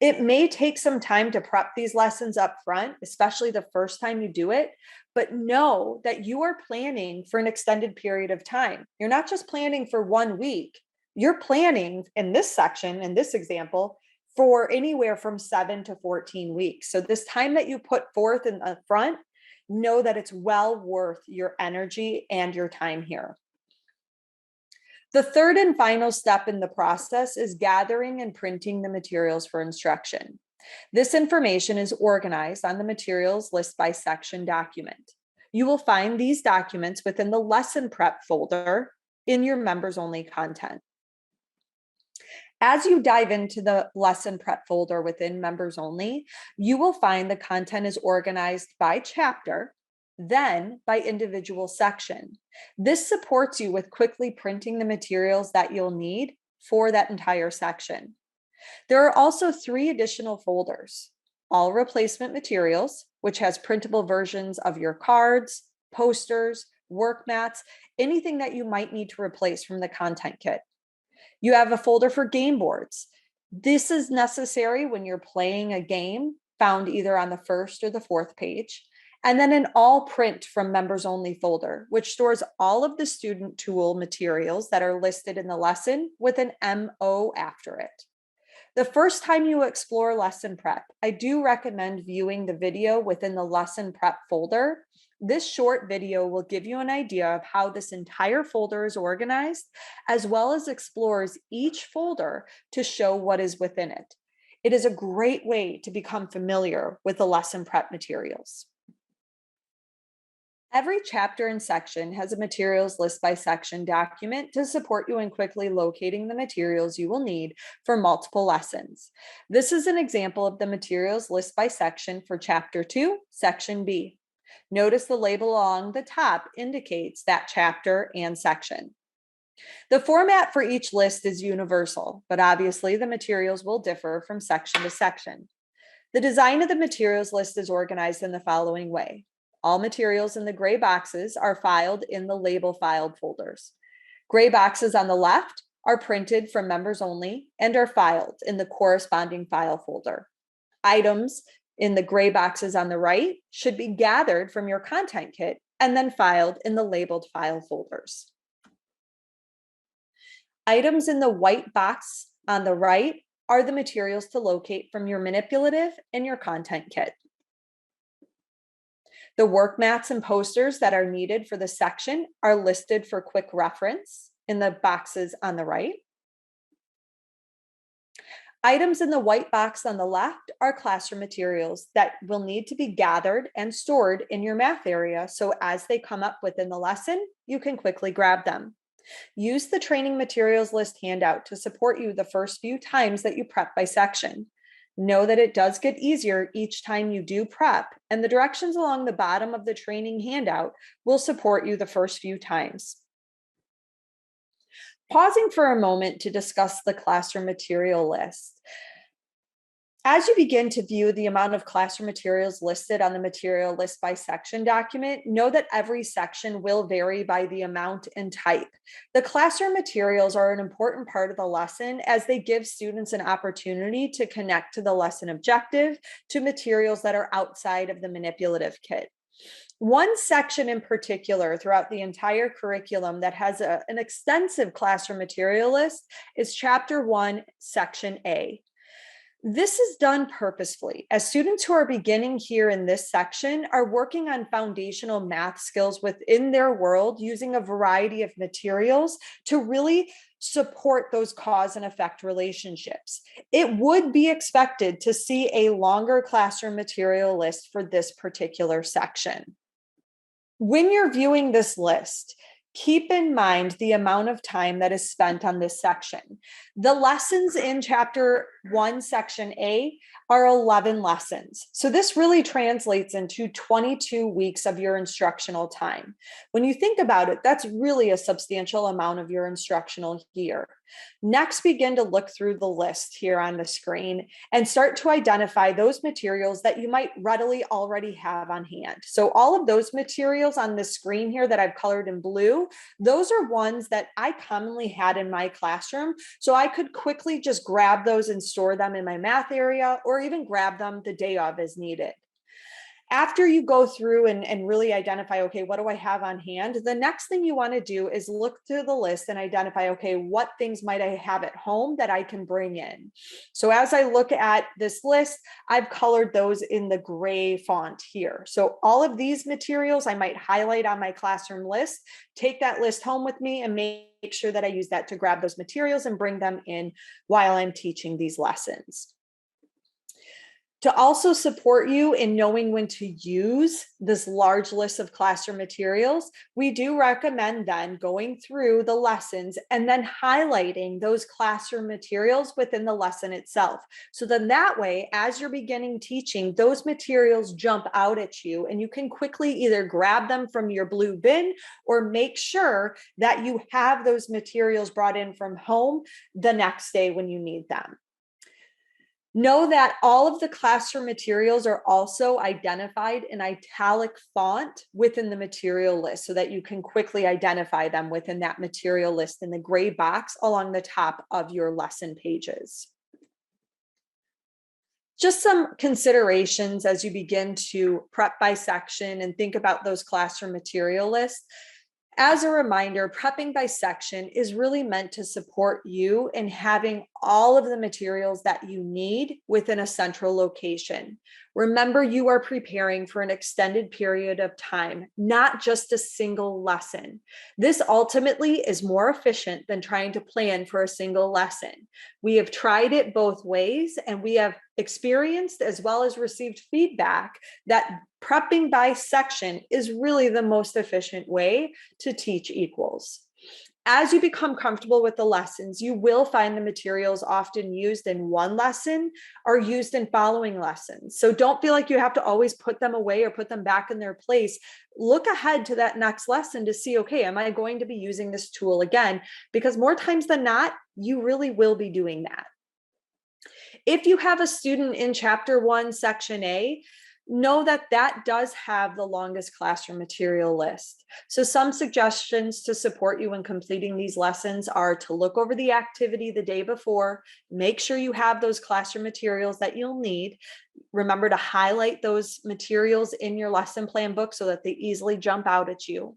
It may take some time to prep these lessons up front, especially the first time you do it, but know that you are planning for an extended period of time. You're not just planning for 1 week. You're planning in this section, in this example, for anywhere from 7 to 14 weeks. So this time that you put forth in the front, know that it's well worth your energy and your time here. The third and final step in the process is gathering and printing the materials for instruction. This information is organized on the materials list by section document. You will find these documents within the lesson prep folder in your members only content. As you dive into the lesson prep folder within members only, you will find the content is organized by chapter, then by individual section. This supports you with quickly printing the materials that you'll need for that entire section. There are also 3 additional folders: all replacement materials, which has printable versions of your cards, posters, work mats, anything that you might need to replace from the content kit. You have a folder for game boards. This is necessary when you're playing a game, found either on the 1st or the 4th page. And then an all print from members only folder, which stores all of the student tool materials that are listed in the lesson with an MO after it. The first time you explore lesson prep, I do recommend viewing the video within the lesson prep folder. This short video will give you an idea of how this entire folder is organized, as well as explores each folder to show what is within it. It is a great way to become familiar with the lesson prep materials. Every chapter and section has a materials list by section document to support you in quickly locating the materials you will need for multiple lessons. This is an example of the materials list by section for chapter 2, section B. Notice the label along the top indicates that chapter and section. The format for each list is universal, but obviously the materials will differ from section to section. The design of the materials list is organized in the following way. All materials in the gray boxes are filed in the label filed folders. Gray boxes on the left are printed from members only and are filed in the corresponding file folder. Items in the gray boxes on the right should be gathered from your content kit and then filed in the labeled file folders. Items in the white box on the right are the materials to locate from your manipulative and your content kit. The work mats and posters that are needed for the section are listed for quick reference in the boxes on the right. Items in the white box on the left are classroom materials that will need to be gathered and stored in your math area, so as they come up within the lesson, you can quickly grab them. Use the training materials list handout to support you the first few times that you prep by section. Know that it does get easier each time you do prep, and the directions along the bottom of the training handout will support you the first few times. Pausing for a moment to discuss the classroom material list. As you begin to view the amount of classroom materials listed on the material list by section document, know that every section will vary by the amount and type. The classroom materials are an important part of the lesson as they give students an opportunity to connect to the lesson objective to materials that are outside of the manipulative kit. One section in particular throughout the entire curriculum that has an extensive classroom material list is Chapter 1, Section A. This is done purposefully, as students who are beginning here in this section are working on foundational math skills within their world using a variety of materials to really support those cause and effect relationships. It would be expected to see a longer classroom material list for this particular section. When you're viewing this list, keep in mind the amount of time that is spent on this section. The lessons in Chapter 1, Section A are 11 lessons. So this really translates into 22 weeks of your instructional time. When you think about it, that's really a substantial amount of your instructional year. Next, begin to look through the list here on the screen and start to identify those materials that you might readily already have on hand. So all of those materials on the screen here that I've colored in blue, those are ones that I commonly had in my classroom. So I could quickly just grab those and store them in my math area, or even grab them the day of as needed. After you go through and really identify, okay, what do I have on hand? The next thing you want to do is look through the list and identify, okay, what things might I have at home that I can bring in? So as I look at this list, I've colored those in the gray font here. So all of these materials I might highlight on my classroom list, take that list home with me and make sure that I use that to grab those materials and bring them in while I'm teaching these lessons. To also support you in knowing when to use this large list of classroom materials, we do recommend then going through the lessons and then highlighting those classroom materials within the lesson itself. So then that way, as you're beginning teaching, those materials jump out at you and you can quickly either grab them from your blue bin or make sure that you have those materials brought in from home the next day when you need them. Know that all of the classroom materials are also identified in italic font within the material list so that you can quickly identify them within that material list in the gray box along the top of your lesson pages. Just some considerations as you begin to prep by section and think about those classroom material lists. As a reminder, prepping by section is really meant to support you in having all of the materials that you need within a central location. Remember, you are preparing for an extended period of time, not just a single lesson. This ultimately is more efficient than trying to plan for a single lesson. We have tried it both ways, and we have experienced as well as received feedback that prepping by section is really the most efficient way to teach equals. As you become comfortable with the lessons, you will find the materials often used in one lesson are used in following lessons. So don't feel like you have to always put them away or put them back in their place. Look ahead to that next lesson to see, okay, am I going to be using this tool again? Because more times than not, you really will be doing that. If you have a student in chapter 1, section A, know that that does have the longest classroom material list. So some suggestions to support you in completing these lessons are to look over the activity the day before, make sure you have those classroom materials that you'll need. Remember to highlight those materials in your lesson plan book so that they easily jump out at you.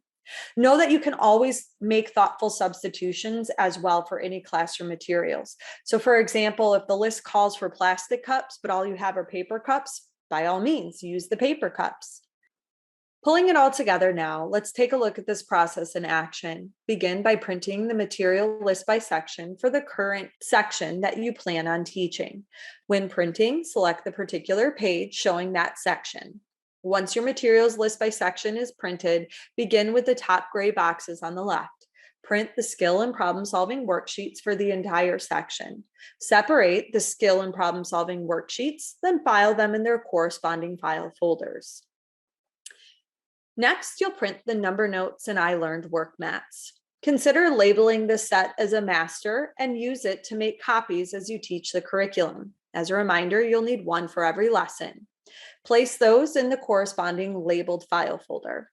Know that you can always make thoughtful substitutions as well for any classroom materials. So for example, if the list calls for plastic cups, but all you have are paper cups, by all means, use the paper cups. Pulling it all together now, let's take a look at this process in action. Begin by printing the material list by section for the current section that you plan on teaching. When printing, select the particular page showing that section. Once your materials list by section is printed, begin with the top gray boxes on the left. Print the skill and problem solving worksheets for the entire section. Separate the skill and problem solving worksheets, then file them in their corresponding file folders. Next, you'll print the number notes and I learned work mats. Consider labeling the set as a master and use it to make copies as you teach the curriculum. As a reminder, you'll need one for every lesson. Place those in the corresponding labeled file folder.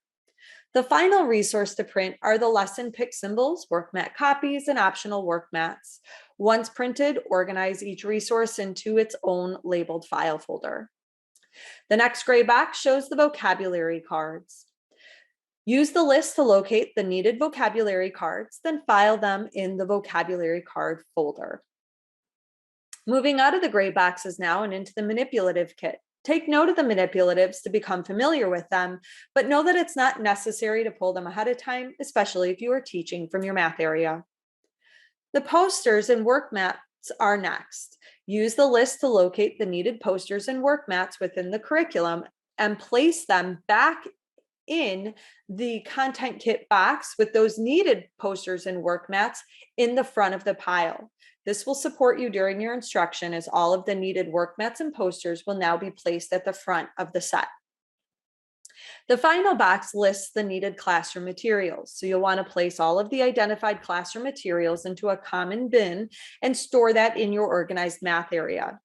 The final resource to print are the lesson pick symbols, work mat copies, and optional work mats. Once printed, organize each resource into its own labeled file folder. The next gray box shows the vocabulary cards. Use the list to locate the needed vocabulary cards, then file them in the vocabulary card folder. Moving out of the gray boxes now and into the manipulative kit. Take note of the manipulatives to become familiar with them, but know that it's not necessary to pull them ahead of time, especially if you are teaching from your math area. The posters and work mats are next. Use the list to locate the needed posters and work mats within the curriculum and place them back in the content kit box with those needed posters and work mats in the front of the pile. This will support you during your instruction as all of the needed work mats and posters will now be placed at the front of the set. The final box lists the needed classroom materials. So you'll want to place all of the identified classroom materials into a common bin and store that in your organized math area.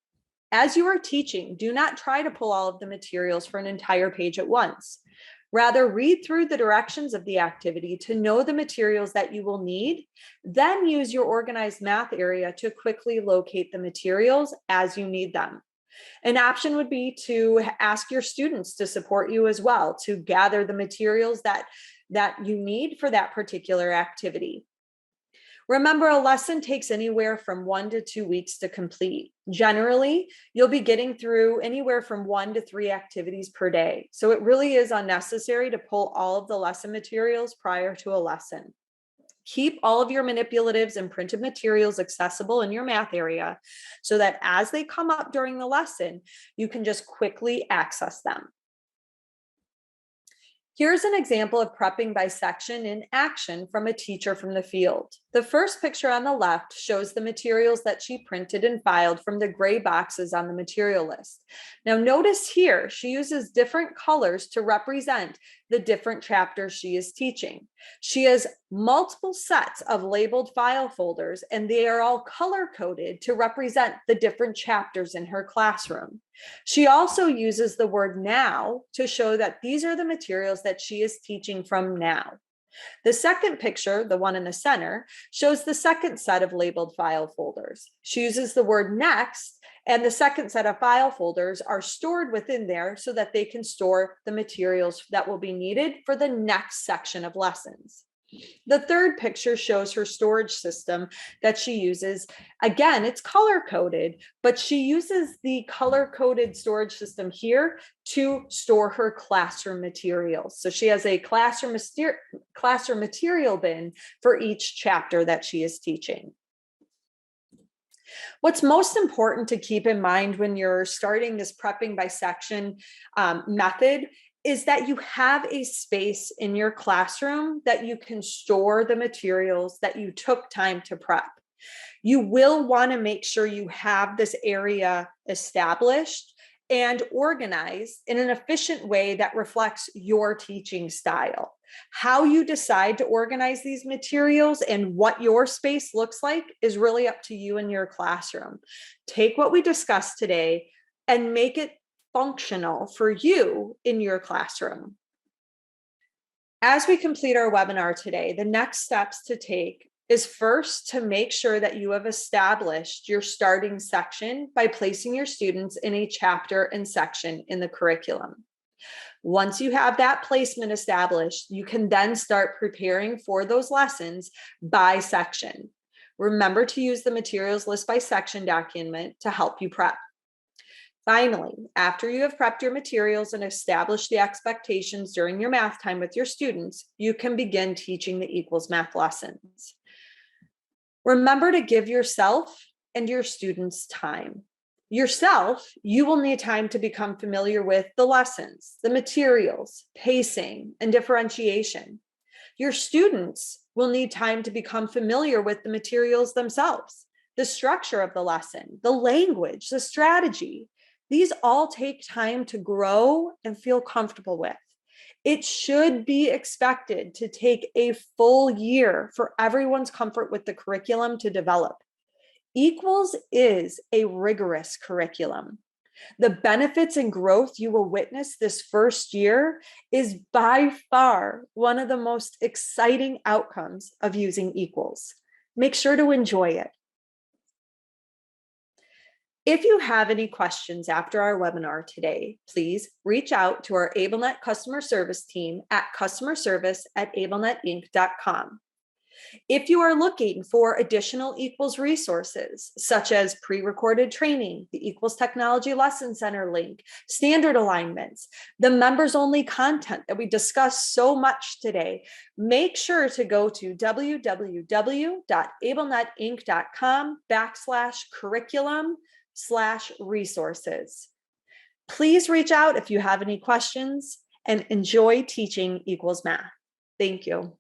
As you are teaching, do not try to pull all of the materials for an entire page at once. Rather, read through the directions of the activity to know the materials that you will need, then use your organized math area to quickly locate the materials as you need them. An option would be to ask your students to support you as well, to gather the materials that you need for that particular activity. Remember, a lesson takes anywhere from 1 to 2 weeks to complete. Generally, you'll be getting through anywhere from 1 to 3 activities per day. So it really is unnecessary to pull all of the lesson materials prior to a lesson. Keep all of your manipulatives and printed materials accessible in your math area so that as they come up during the lesson, you can just quickly access them. Here's an example of prepping by section in action from a teacher from the field. The first picture on the left shows the materials that she printed and filed from the gray boxes on the material list. Now notice here, she uses different colors to represent the different chapters she is teaching. She has multiple sets of labeled file folders, and they are all color-coded to represent the different chapters in her classroom. She also uses the word now to show that these are the materials that she is teaching from now. The second picture, the one in the center, shows the second set of labeled file folders. She uses the word next, and the second set of file folders are stored within there so that they can store the materials that will be needed for the next section of lessons. The third picture shows her storage system that she uses. Again, it's color-coded, but she uses the color-coded storage system here to store her classroom materials. So she has a classroom material bin for each chapter that she is teaching. What's most important to keep in mind when you're starting this prepping by section method is that you have a space in your classroom that you can store the materials that you took time to prep. You will want to make sure you have this area established and organized in an efficient way that reflects your teaching style. How you decide to organize these materials and what your space looks like is really up to you and your classroom. Take what we discussed today and make it functional for you in your classroom. As we complete our webinar today, the next steps to take is first to make sure that you have established your starting section by placing your students in a chapter and section in the curriculum. Once you have that placement established, you can then start preparing for those lessons by section. Remember to use the materials list by section document to help you prep. Finally, after you have prepped your materials and established the expectations during your math time with your students, you can begin teaching the equals math lessons. Remember to give yourself and your students time. Yourself, you will need time to become familiar with the lessons, the materials, pacing, and differentiation. Your students will need time to become familiar with the materials themselves, the structure of the lesson, the language, the strategy. These all take time to grow and feel comfortable with. It should be expected to take a full year for everyone's comfort with the curriculum to develop. Equals is a rigorous curriculum. The benefits and growth you will witness this first year is by far one of the most exciting outcomes of using equals. Make sure to enjoy it. If you have any questions after our webinar today, please reach out to our AbleNet customer service team at customerservice@ablenetinc.com. If you are looking for additional equals resources, such as pre-recorded training, the Equals Technology Lesson Center link, standard alignments, the members-only content that we discussed so much today, make sure to go to www.ablenetinc.com/curriculum/resources. Please reach out if you have any questions and enjoy teaching equals math. Thank you.